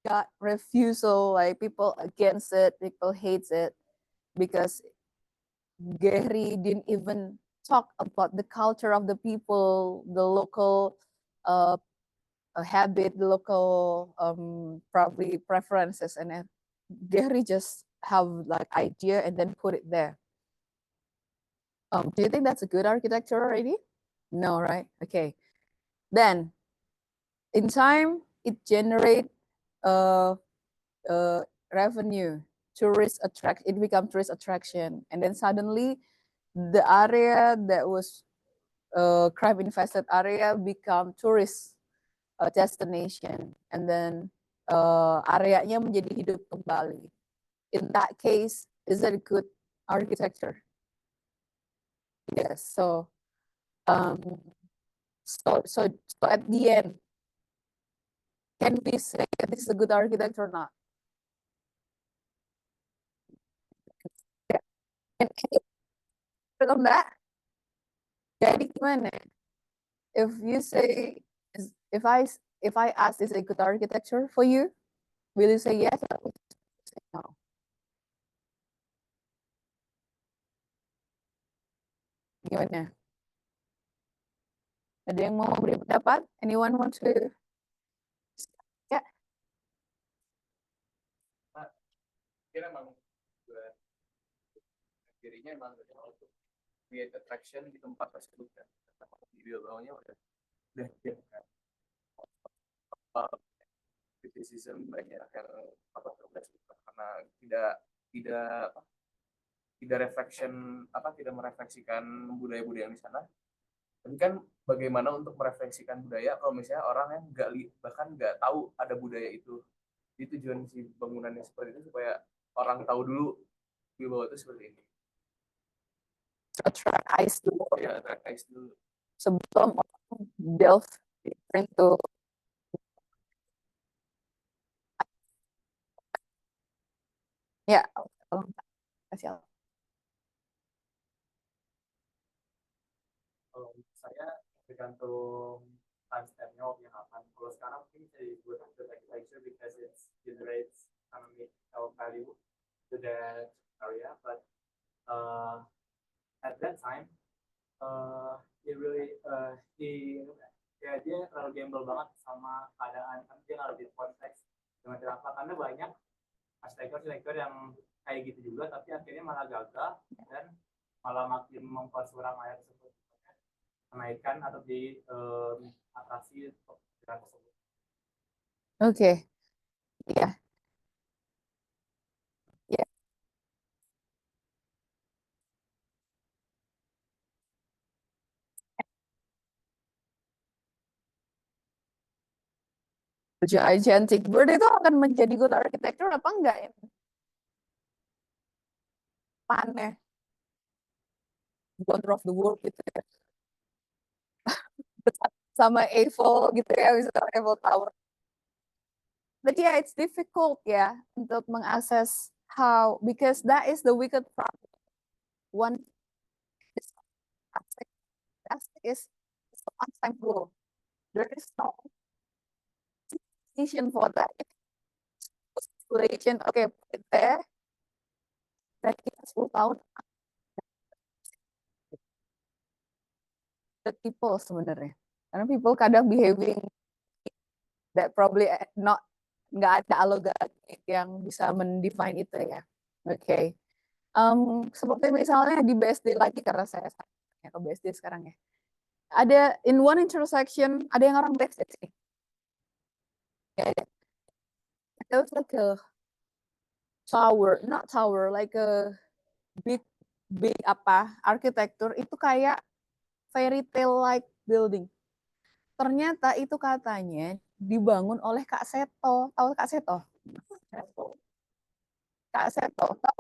Speaker 1: got refusal, like people against it, people hates it, because Gehry didn't even talk about the culture of the people, the local habit, the local probably preferences, and then Gehry just have like idea and then put it there. Do you think that's a good architecture already? No, right? Okay. Then, in time, it generate revenue, it become tourist attraction, and then suddenly the area that was crime infested area become tourist destination, and then areanya menjadi hidup kembali. In that case, is that a good architecture? Yes. So at the end, can we say that this is a good architecture or not? Can you comment on that? Jadi gimana? If you say, if I ask, is it a good architecture for you? Will you say yes or will you say no? Gimana? Ada yang mau beri pendapat? Anyone want to? Ya.
Speaker 4: Kira emang dirinya emang untuk create attraction di tempat tersebut kan. Di bawahnya udah kan. Criticism banyak yang karena tidak merefleksikan budaya-budaya yang di sana. Tapi kan bagaimana untuk merefleksikan budaya kalau misalnya orang yang bahkan nggak tahu ada budaya itu. Itu tujuan si bangunannya seperti itu supaya orang tahu dulu di bawah itu seperti ini.
Speaker 1: Attract eyes dulu.
Speaker 4: Ya, attract eyes dulu.
Speaker 1: Sebelum orang delve into ya, kasih.
Speaker 4: Kalau saya tergantung timestamp-nya waktu yang kapan. Kalau sekarang mungkin bisa disebut architecture because it generates economic value to that area, but at that time dia terlalu gamble banget sama keadaan, kan dia harus di konteks dengan apa, karena banyak arsitektur yang kayak gitu juga tapi akhirnya malah gagal dan malah makin mempersuram area tersebut, menaikkan atau di atraksi pekerjaan tersebut.
Speaker 1: Oke, iya. Gigantic bird itu akan menjadi good architecture apa enggak ya? Paneh. Wonder of the world gitu ya. Sama Eiffel gitu ya, misalnya Eiffel Tower. But yeah, it's difficult ya untuk mengakses how, because that is the wicked problem. One aspect is unstable. There is no decision for that. Speculation, okay, put it there. Dan kita 10 tahun the people sebenarnya. Karena people kadang behaving that probably nggak ada algoritma yang bisa mendefine itu ya. Oke. Seperti misalnya di BSD lagi, karena saya ke BSD sekarang ya. Ada in one intersection, ada yang orang BSD sih. Ya, it was like a tower, not tower, like a big arsitektur itu kayak fairy tale like building. ternyata itu katanya dibangun oleh Kak Seto. Tahu Kak Seto? Kak Seto, tahu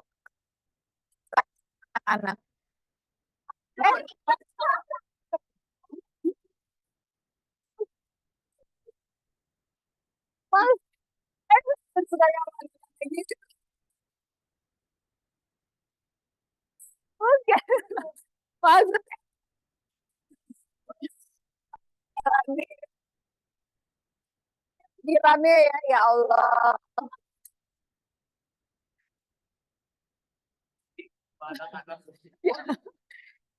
Speaker 1: anak-anak. Mas, suka yang kayak gitu. Oke. Mas, pikirannya ya, ya Allah.
Speaker 4: Anak-anak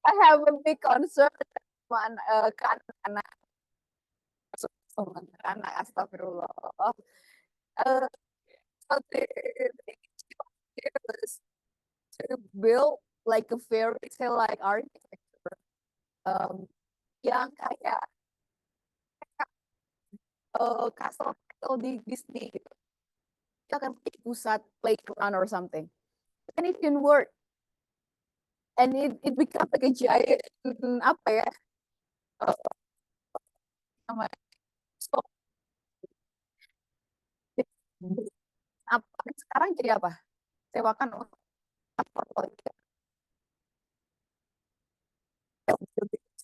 Speaker 1: I have a big concern ke anak-anak. Sama anak, astagfirullah. Uh, so they was to build like a fairy tale like architecture. Yang kayak castle di Disney gitu. Dia akan jadi pusat playground or something. And it can work. And it becomes like a giant, apa ya? Nama so, apa sekarang jadi apa? Sewakan apa?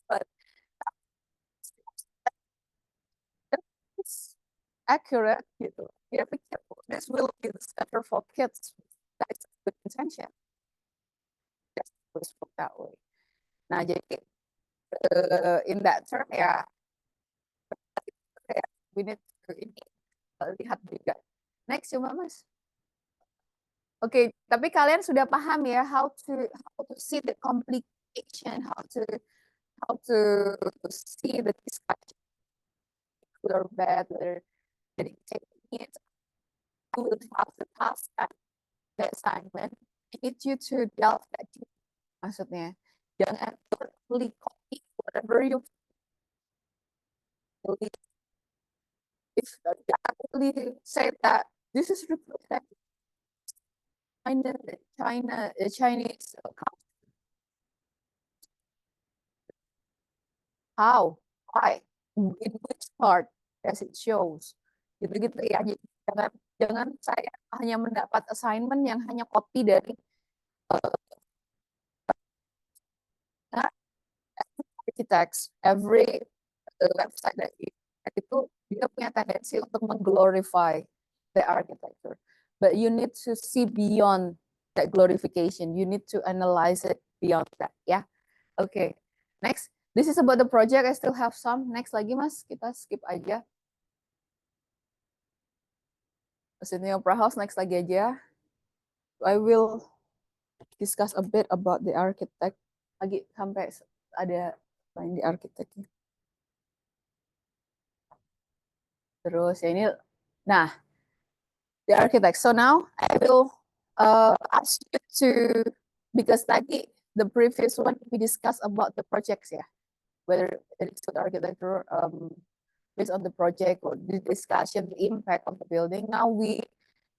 Speaker 1: But it's accurate gitu. Ya pikir this will be the center for kids. That's good intention. Just always work that way. Nah jadi in that term ya we need to ini lihat juga. Next coba Mas. Oke, tapi kalian sudah paham ya how to see the complication, how to see the discussion, good or bad, whether dedicating it, who will have the task and the assignment. I need you to delve that deep. Maksudnya, jangan totally copy whatever you believe. If I actually say that this is represented Chinese how, why, in which part does it shows, gitu-gitu ya. Jadi jangan saya hanya mendapat assignment yang hanya copy dari architects, every website that itu dia punya tendensi untuk mengglorify the architecture. But you need to see beyond that glorification. You need to analyze it beyond that. Ya, okay. Next, this is about the project. I still have some. Next lagi Mas, kita skip aja. Sydney Opera House next lagi aja. I will discuss a bit about the architect. Lagi sampai ada lain di architectnya. Terus ya ini, nah, the architect. So now I will ask you to, because tadi the previous one we discussed about the projects ya, whether it's with architecture based on the project or the discussion, the impact of the building. Now we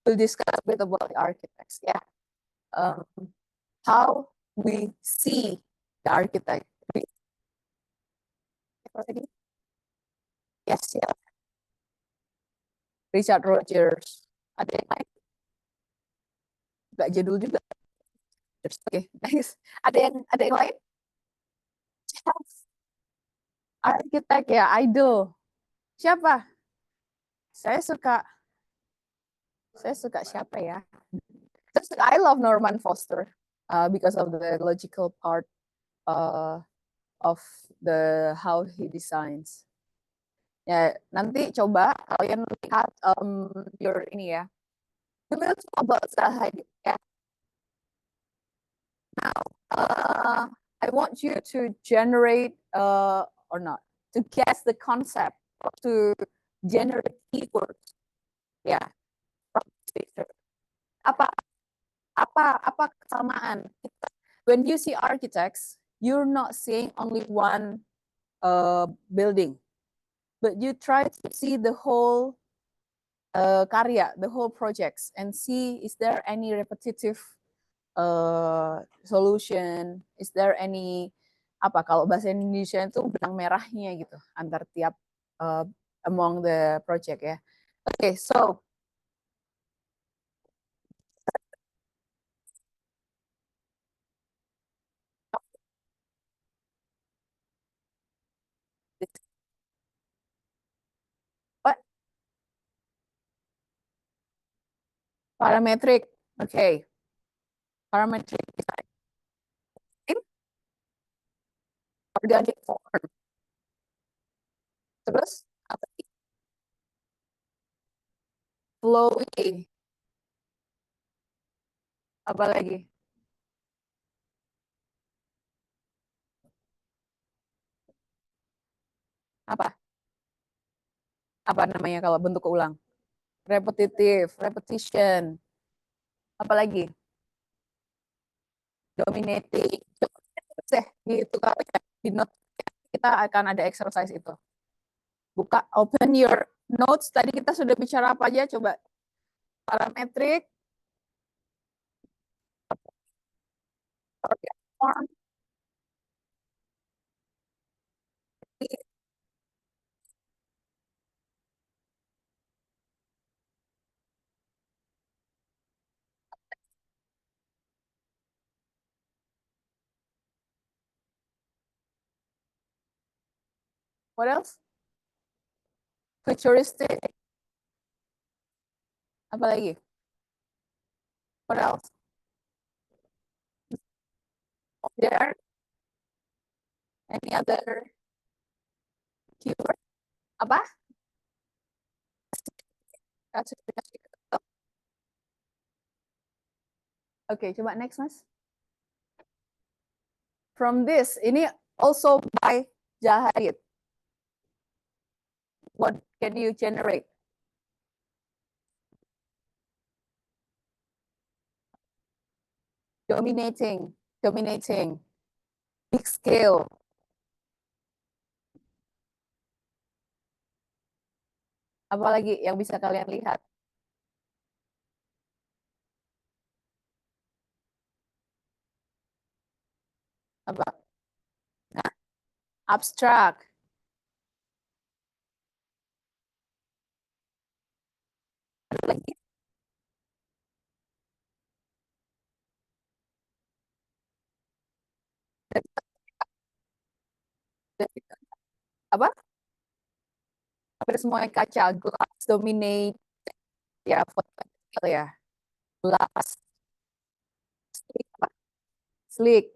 Speaker 1: will discuss a bit about the architects. Yeah, how we see the architect. Yes, yeah. Richard Rogers. Ada yang lain? Gak jadul juga. Oke, okay, nice. Ada yang lain? Arsitek ya, idol. Siapa? Saya suka siapa ya? I love Norman Foster because of the logical part of the how he designs. Ya, nanti coba kalian lihat your ini ya. We will talk about Zaha ya. Now, I want you to generate or not to guess the concept, or to generate keywords. Ya, from this picture. Apa kesamaan? When you see architects, you're not seeing only one building, but you try to see the whole karya, the whole projects, and see is there any repetitive solution, is there any apa kalau bahasa Indonesia itu benang merahnya gitu antar tiap among the project ya. Okay, so what? Parametric. Okay. Parametric design. Organic form. Terus apa lagi? Flowy. Apa lagi? Apa? Apa namanya kalau bentuk keulang? Repetitive, repetition. Apa lagi? Dominating. Gitu kan di note kita akan ada exercise itu. Buka, open your notes. Tadi kita sudah bicara apa aja? Coba. Parametric. Form. What else? Futuristic. Apa lagi? What else? There any other keyword? Apa? Oke, coba next, Mas. From this, ini also by Zaha Hadid. What can you generate? Dominating, big scale. Apalagi yang bisa kalian lihat? Apa? Nah, abstract. Ada lagi? Apa? Hampir semua kaca, glass dominate, ya, foto ya, glass, slick,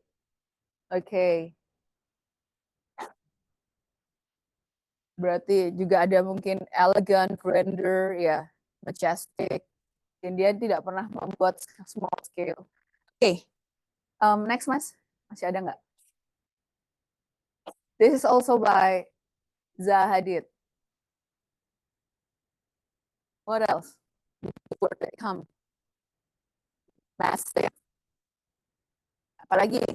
Speaker 1: oke. Berarti juga ada mungkin elegant, grandeur, ya, majestic. Dan dia tidak pernah membuat small scale. Oke, next Mas, masih ada nggak? This is also by Zaha Hadid. What else? Where they come? Massive. Apalagi?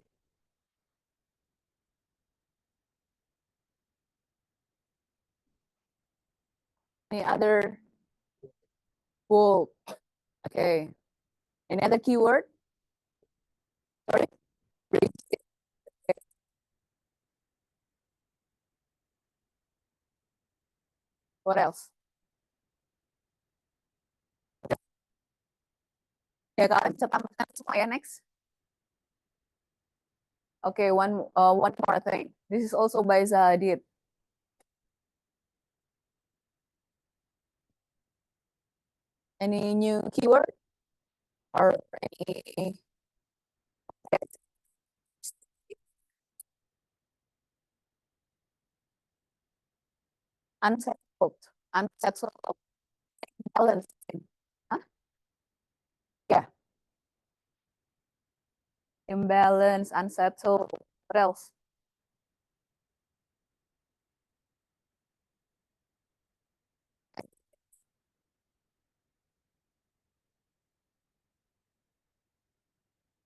Speaker 1: Any other? Bold. Okay. Any other keyword? Sorry. What else? Ya, kalian bisa tambahkan semua ya, next. Okay, one more thing. This is also by Zaha Hadid. Any new keyword or any unsettled, balancing? Huh? Yeah. Imbalance, unsettled. What else?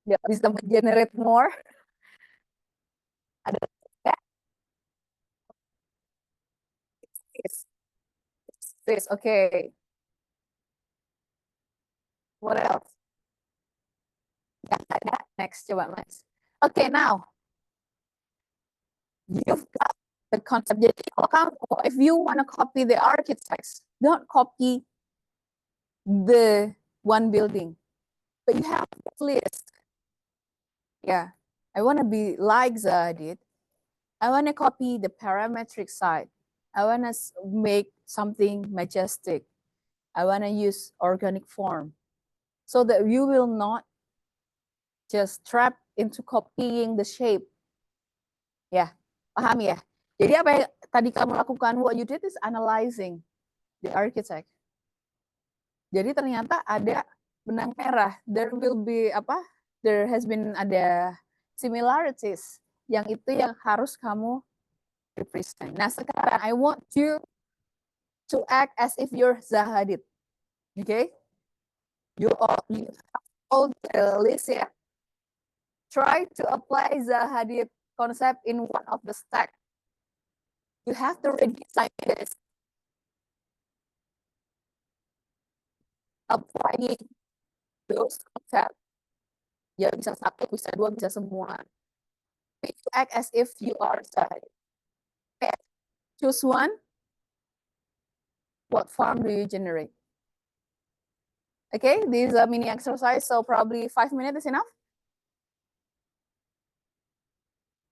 Speaker 1: Ya, bisa generate more. Ada ya? This, okay. What else? Ya, ada. Next, coba Mas. Okay, now you've got the concept. Jadi kalau kamu, if you want to copy the architects, don't copy the one building, but you have at least, yeah, I want to be like Zaha did. I want to copy the parametric side. I want to make something majestic. I want to use organic form so that you will not just trap into copying the shape. Ya, paham ya? Jadi apa yang tadi kamu lakukan, what you did is analyzing the architect. Jadi ternyata ada benang merah. There will be apa? There has been ada similarities. Yang itu yang harus kamu represent. Nah sekarang I want you to act as if you're Zaha Hadid. Okay? You have all the list ya. Try to apply Zaha Hadid concept in one of the stack. You have to redesign this. Applying those concepts. Ya bisa satu, bisa dua, bisa semua. You act as if you are Zaha Hadid. Okay. Choose one. What form do you generate? Okay, this is a mini exercise, so probably 5 minutes is enough.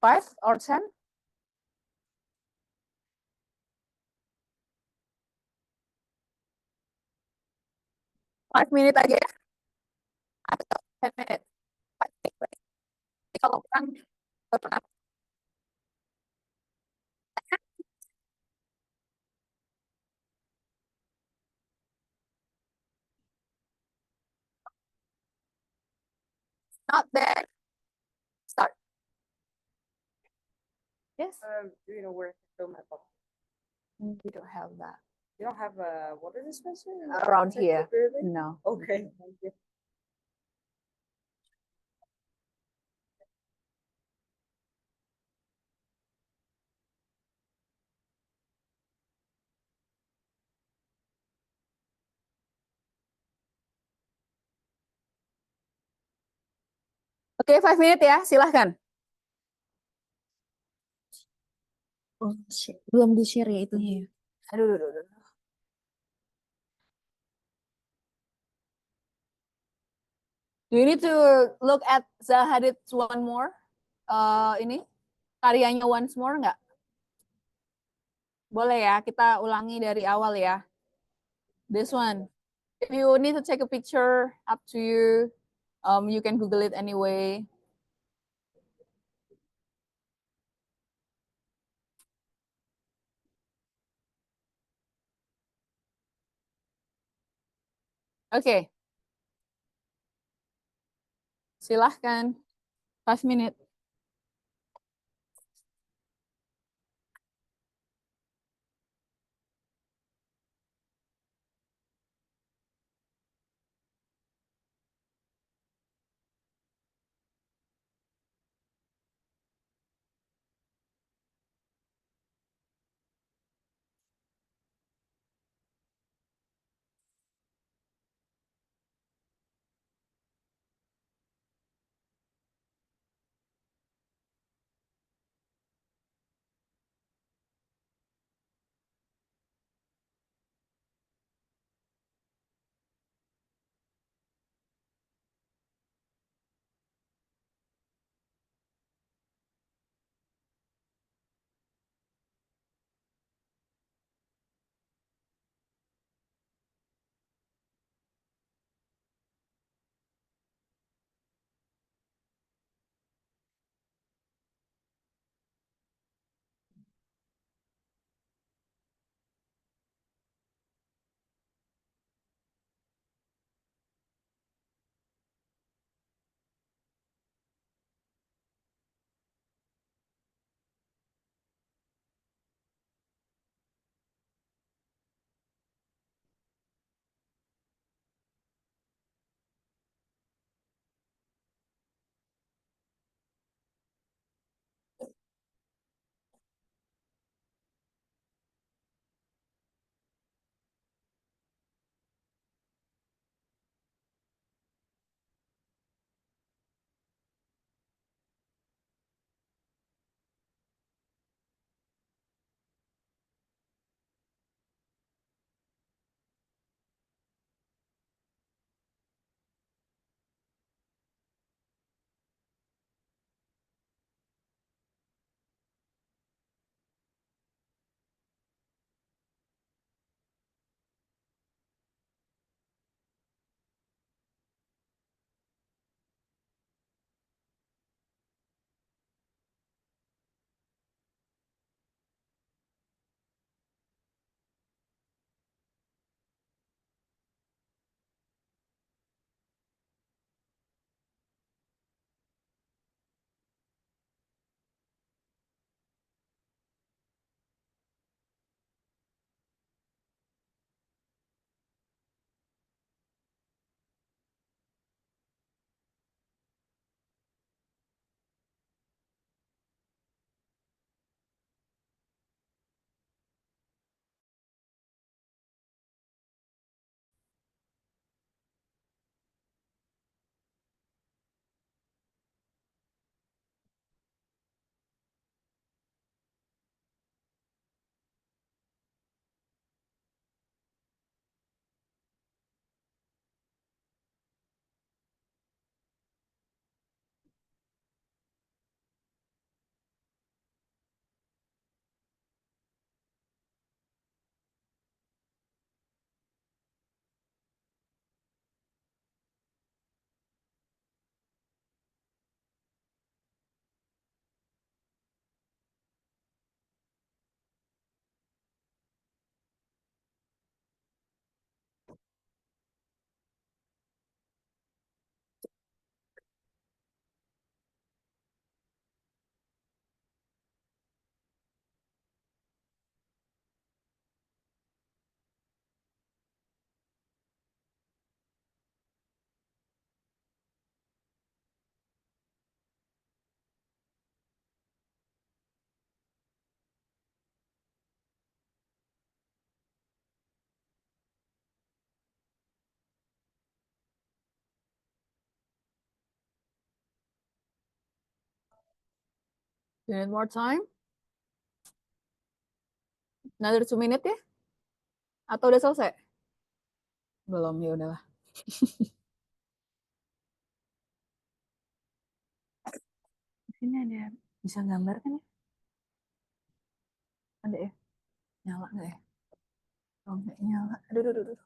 Speaker 1: 5 or 10? Five minutes aja ya? Atau 10 minutes? 5 minutes. Kalau kurang, berapa? Not bad. Start. Yes.
Speaker 5: Do you know where to film my book?
Speaker 1: We don't have that
Speaker 5: You don't have a water dispenser
Speaker 1: around here.
Speaker 5: Really?
Speaker 1: No.
Speaker 5: Okay, thank you.
Speaker 1: Oke, 5 minutes ya, silahkan.
Speaker 6: Oh, belum di-share ya itunya ya.
Speaker 1: Aduh. Do you need to look at Zaha Hadid one more? Ini karyanya once more nggak? Boleh ya, kita ulangi dari awal ya. This one. If you need to take a picture, up to you. You can Google it anyway. Oke. Silahkan. 5 minutes. You need more time? Another 2 minutes ya? Atau udah selesai? Belum, ya udahlah. Di sini ada bisa gambar kan ya? Ada ya? Nyala nggak ya? Oh, nggak nyala. Aduh, aduh, aduh, aduh.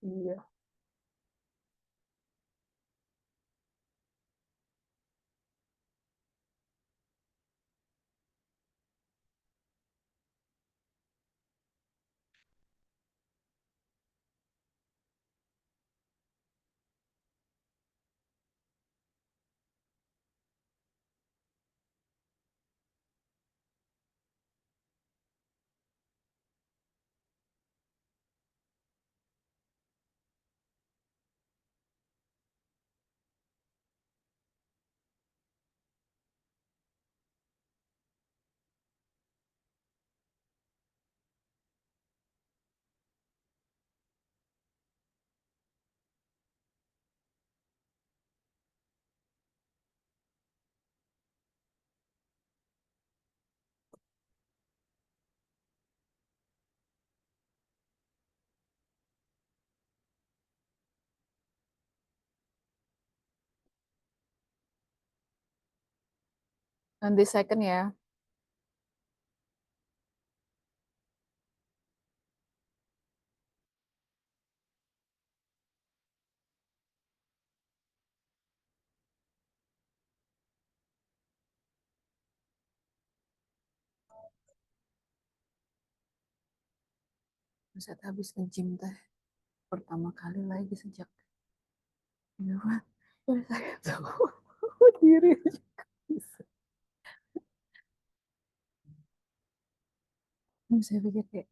Speaker 1: Iya. Nanti second ya. Buset, habis nge-gym teh. Pertama kali lagi sejak ini mah. Saya tahu diri. Saya pikir kayak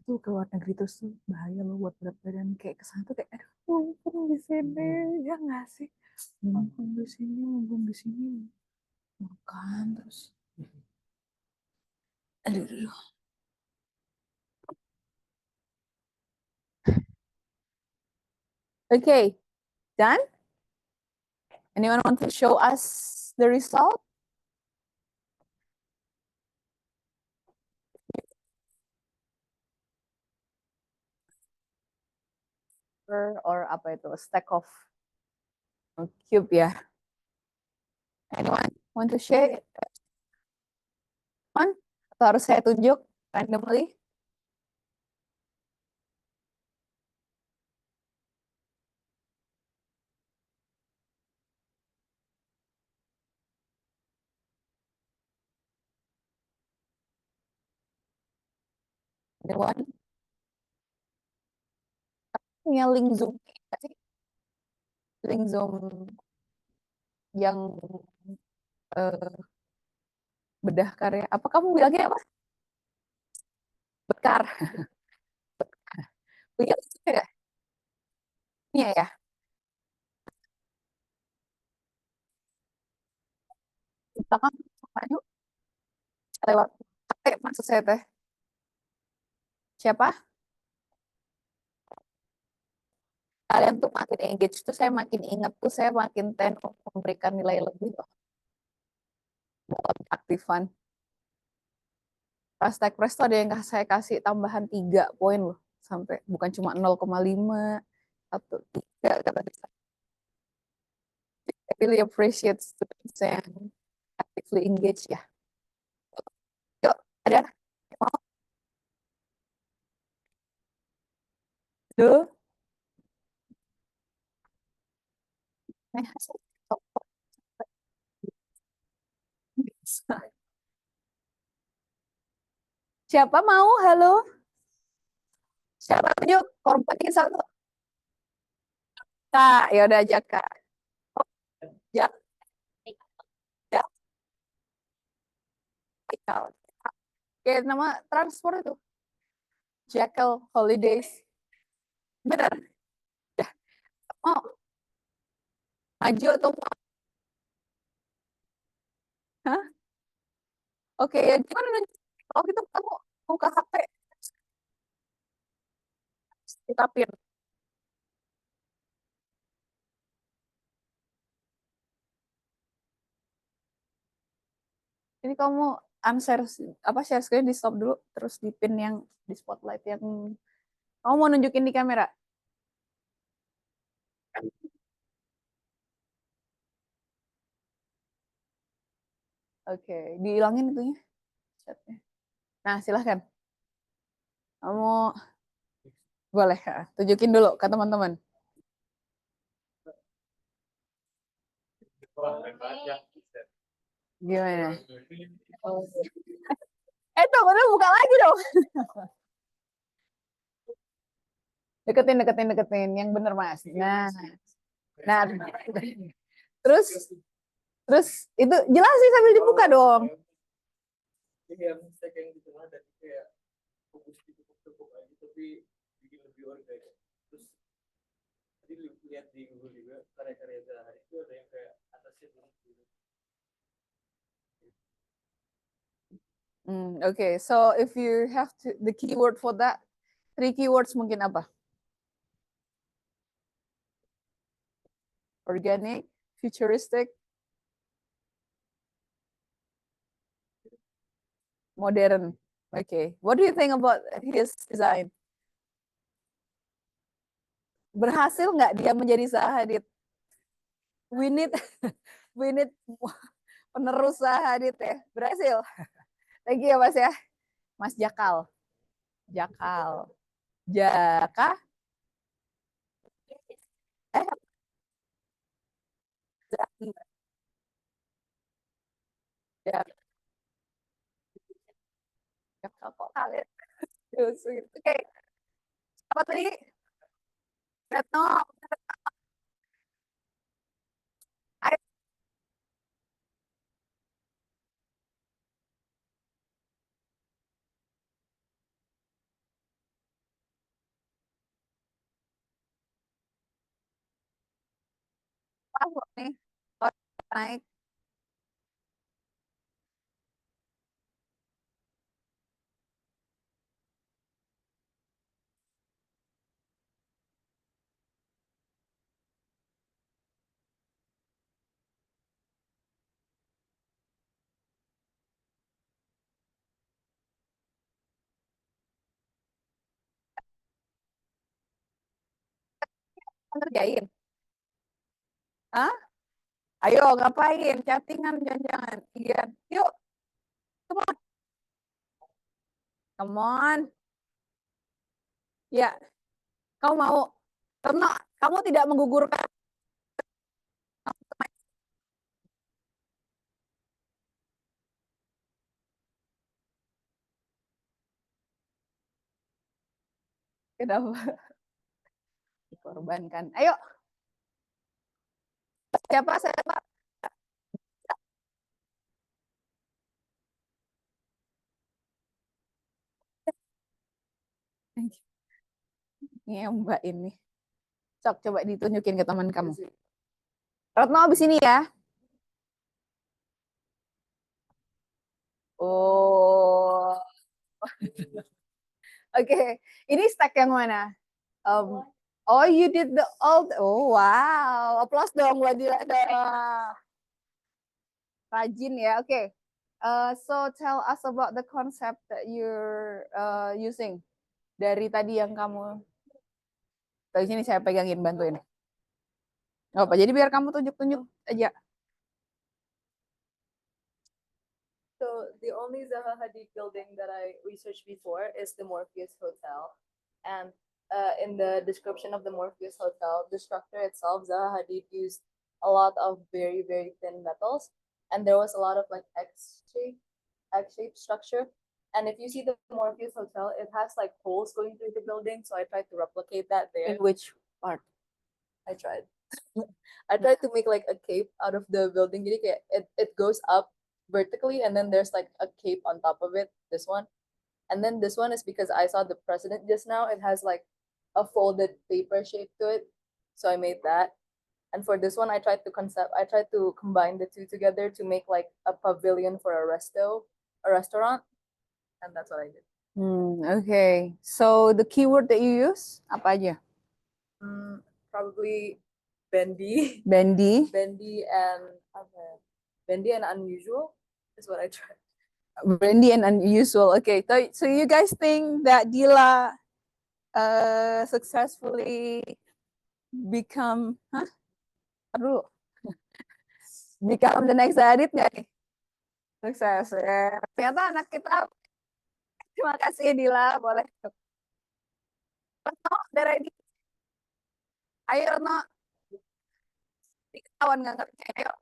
Speaker 1: itu ke luar negeri terus tuh bahaya loh buat berat badan, kayak kesana tuh kayak aduh mumpung di sini ya nggak sih, mumpung di sini, mumpung di sini makan terus aduh, aduh. Okay, done. Anyone want to show us the result? Or apa itu, stack of cube ya? Anyone want to share? One? Atau harus saya tunjuk randomly? Anyone? Punya link Zoom nggak sih? Link Zoom yang bedah karya. Apa kamu bilangnya apa? Bekar. Punya ya? Punya ya? Di belakang apa yuk? Lewat HP maksud saya teh. Siapa? Kalian tuh makin engage tuh saya makin ingat tuh saya makin tend untuk memberikan nilai lebih loh dalam aktifan. Pas tech press tuh ada yang saya kasih tambahan 3 poin loh, sampai bukan cuma 0,5 atau 3 kata dia. I really appreciate students yang actively engage ya. Yuk, ada mau? Duh. Siapa mau? Halo? Siapa yuk? Korban satu. Kak, ya udah aja Kak. Ya, ya. Oke, nama transport itu. Jackal Holidays. Benar. Ya. Oh, maju atau mau? Hah? Oke, ya gimana nanti? Kalau gitu kamu buka HP, kita pin. Ini kamu unshare apa share screen di stop dulu, terus di pin yang di spotlight yang kamu mau nunjukin di kamera. Oke, dihilangin itunya chatnya. Nah, silahkan. Kamu boleh tunjukin dulu ke teman-teman.
Speaker 4: Wah, keren banget ya.
Speaker 1: Gimana? Tunggu dulu, buka lagi dong. Deketin yang bener Mas. Nah, terus itu jelasin sambil dibuka dong.
Speaker 4: Ini yang stack yang di tengah dan kayak fokus ditukuk-tukuk aja tapi bikin lebih organik. Terus tadi lihat di Google juga karya-karya Zaha itu ada yang kayak atasnya turun gitu.
Speaker 1: Okay, so if you have to the keyword for that, 3 keywords mungkin apa? Organic, futuristic, modern. Okay, what do you think about his design? Berhasil nggak dia menjadi Zaha Hadid? We need we need penerus Zaha Hadid ya. Berhasil. Thank you ya Mas ya. Mas Jakal. Jaka. Zaki. Ya, Jakal kok kalian. Oke. Apa tadi? Retno. Ayo. Tahu nih. Naik. Ngerjain. Hah? Ayo ngapain? Chattingan jangan-jangan. Iya. Yuk, come on. Come on. Ya, kamu mau. Karena kamu tidak menggugurkan. Kenapa? Dikorbankan. Ayo. Siapa? Ini yang Mbak ini. Sok, coba ditunjukin ke teman kamu. Retno abis ini ya. Oh. Oke, ini stack yang mana? Oh, you did the old. Oh, wow. Applause dong buat dia. Rajin ya. Oke. So tell us about the concept that you're using. Dari tadi yang kamu. Dari sini saya pegangin, bantuin. Gak apa, jadi biar kamu tunjuk-tunjuk aja.
Speaker 7: So the only Zaha Hadid building that I researched before is the Morpheus Hotel. And in the description of the Morpheus Hotel, the structure itself, Zaha Hadid used a lot of very, very thin metals. And there was a lot of like X-shaped structure. And if you see the Morpheus Hotel, it has like holes going through the building. So I tried to replicate that there.
Speaker 1: In which part?
Speaker 7: I tried. I tried to make like a cape out of the building. Jadi kayak it goes up vertically and then there's like a cape on top of it, this one. And then this one is because I saw the president just now. It has like a folded paper shape to it. So I made that. And for this one, I tried to combine the two together to make like a pavilion for a restaurant. And that's what I did.
Speaker 1: Okay. So the keyword that you use apa aja?
Speaker 7: Probably bendy,
Speaker 1: Bendy,
Speaker 7: bendy and bendy and unusual is what I tried.
Speaker 1: bendy and unusual. Okay. So you guys think that Dila successfully become, aduh, become the next edit nggak nih? Sukses. Ternyata anak kita. Terima kasih Dila, boleh. No, dari ayo no. Kawan nggak ngerti. Ayo.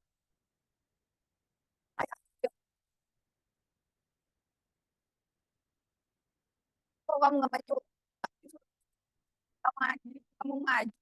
Speaker 1: Kok kamu nggak maju? Kamu maju.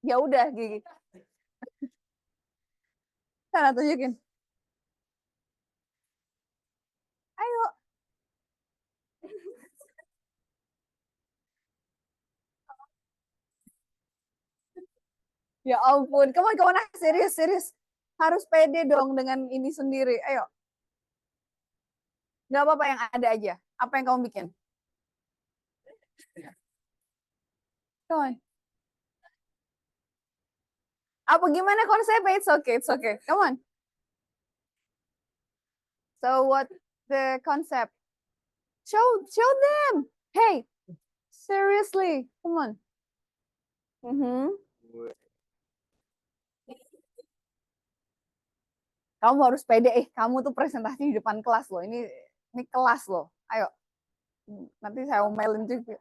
Speaker 1: Ya udah Gigi. Sana tunjukin. Ayo. Ya ampun, kamu serius. Harus pede dong dengan ini sendiri. Ayo. Nggak apa-apa yang ada aja. Apa yang kamu bikin? Come on. Apa gimana konsepnya? It's okay. Come on. So what the concept? Show them. Hey, seriously, come on. Kamu harus pede. Kamu tuh presentasi di depan kelas loh. Ini kelas loh. Ayo. Nanti saya omelin juga.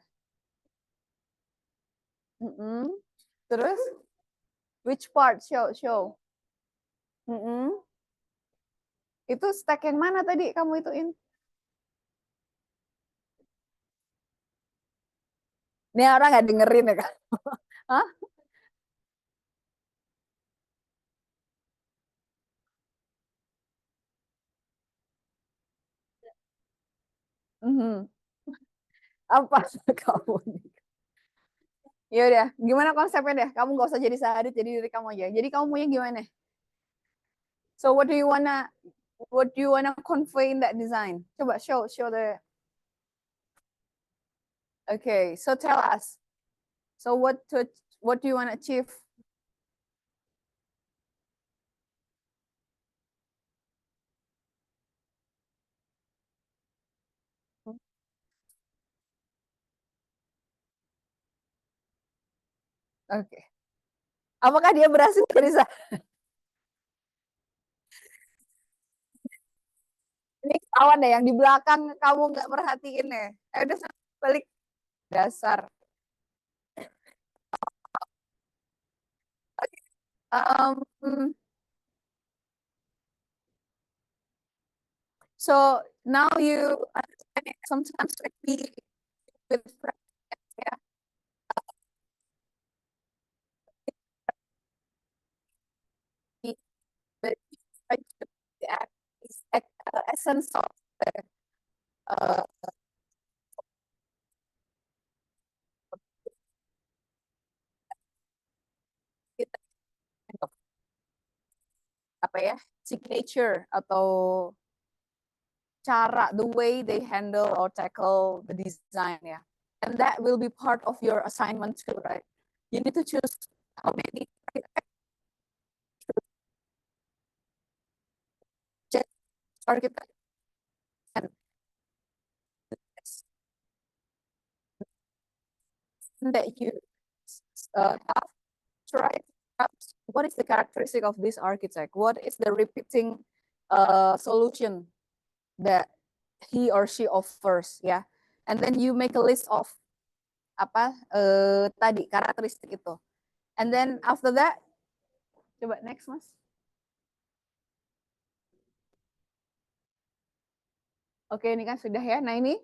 Speaker 1: Terus, which part? Show. Itu stack yang mana tadi kamu ituin? Ini orang nggak dengerin ya kan? Hah? Apa kamu nih? Ya udah, gimana konsepnya deh? Kamu nggak usah jadi Sahadit, jadi diri kamu aja. Jadi kamu punya gimana? So what do you wanna convey in that design? Coba show the. Okay, so tell us. So what do you want to achieve? Oke. Apakah dia berhasil Risa? Ini kawan deh yang di belakang kamu nggak perhatiin ya. Udah balik dasar. So now you understand sometimes we with yeah. But the essence of the apa ya, signature atau cara, the way they handle or tackle the design, yeah. And that will be part of your assignment too, right? You need to choose how many architect and that you have tried. What is the characteristic of this architect? What is the repeating solution that he or she offers ya. And then you make a list of apa tadi karakteristik itu. And then after that, coba next Mas. Oke, ini kan sudah ya. Nah ini,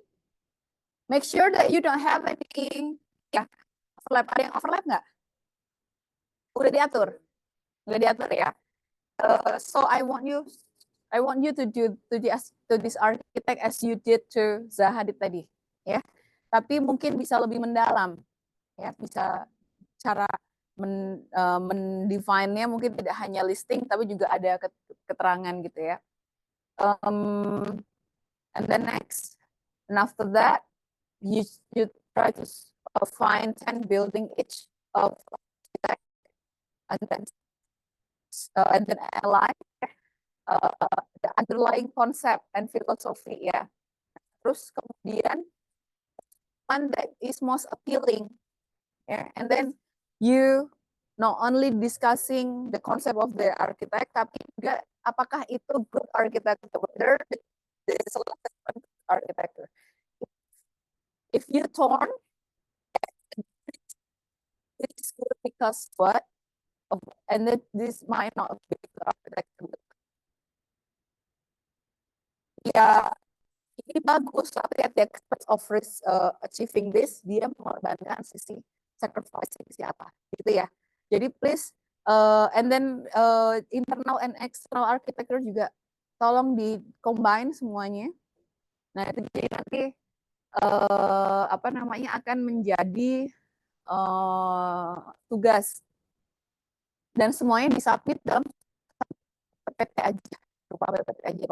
Speaker 1: make sure that you don't have any ya overlap. Ada yang overlap nggak? Udah diatur? Udah diatur ya. So I want you to do to this architect as you did to Zahadid tadi, ya. Tapi mungkin bisa lebih mendalam, ya. Bisa cara mendefine-nya mungkin tidak hanya listing, tapi juga ada keterangan gitu ya. And then next, and after that, you try to find 10 building each of architect, and then analyze the underlying concept and philosophy ya. Terus kemudian one that is most appealing ya, and then you not only discussing the concept of the architect, tapi juga apakah itu good architecture, whether the selected architecture. If you torn, it is good because what? And then this might not be good architecture. Ya, ini bagus, tapi at the expense of achieving this, dia mengorbankan sisi sacrificing siapa, gitu ya. Jadi please, and then internal and external architecture juga tolong di combine semuanya. Nah itu jadi nanti apa namanya akan menjadi tugas dan semuanya disubmit dalam PPT aja, berupa PPT aja.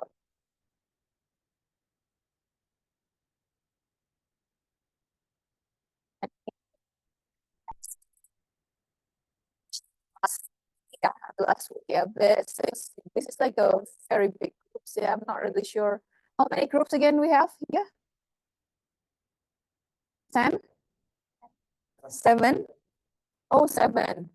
Speaker 1: Last week, yeah, this is like a very big group. Yeah, I'm not really sure how many groups again we have. Yeah, 10, 7. Oh, 7.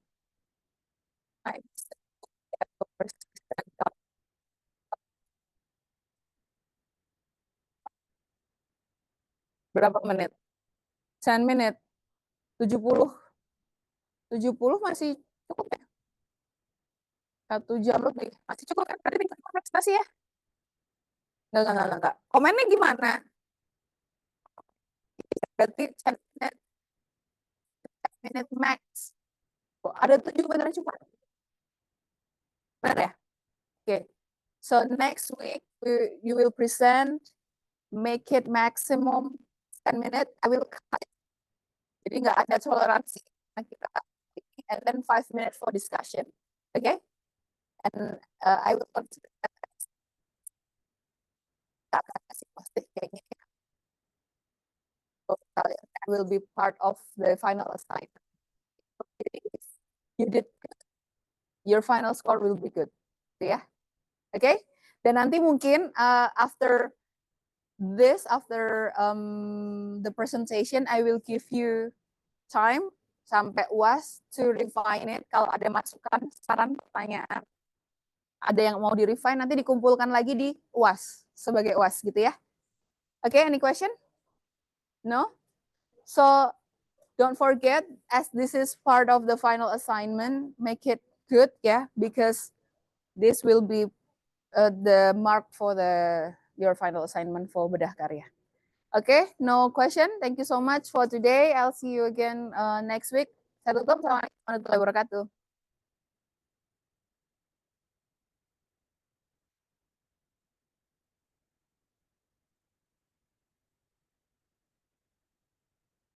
Speaker 1: Berapa menit? 10 menit. 70 masih cukup ya? 1 jam lebih. Masih cukup kan? Berarti tinggal presentasi ya? Enggak. Komennya gimana? Berarti 10 menit max. Oh, ada 7 beneran cuma. Benar ya? Oke. So next week you will present, make it maximum 10 minutes. I will cut. Jadi nggak ada toleransi. And then 5 minutes for discussion. Okay? And I will consider that I will be part of the final assignment. If you did good, your final score will be good. Ya. Okay? Dan nanti mungkin after this, after the presentation, I will give you time sampai UAS to refine it. Kalau ada masukan, saran, pertanyaan, ada yang mau di-refine, nanti dikumpulkan lagi di UAS, sebagai UAS gitu ya. Okay, any question? No? So, don't forget, as this is part of the final assignment, make it good ya, because this will be the mark for your final assignment for bedah karya. Okay, no question. Thank you so much for today. I'll see you again next week. Saya tutup. Assalamualaikum warahmatullahi wabarakatuh.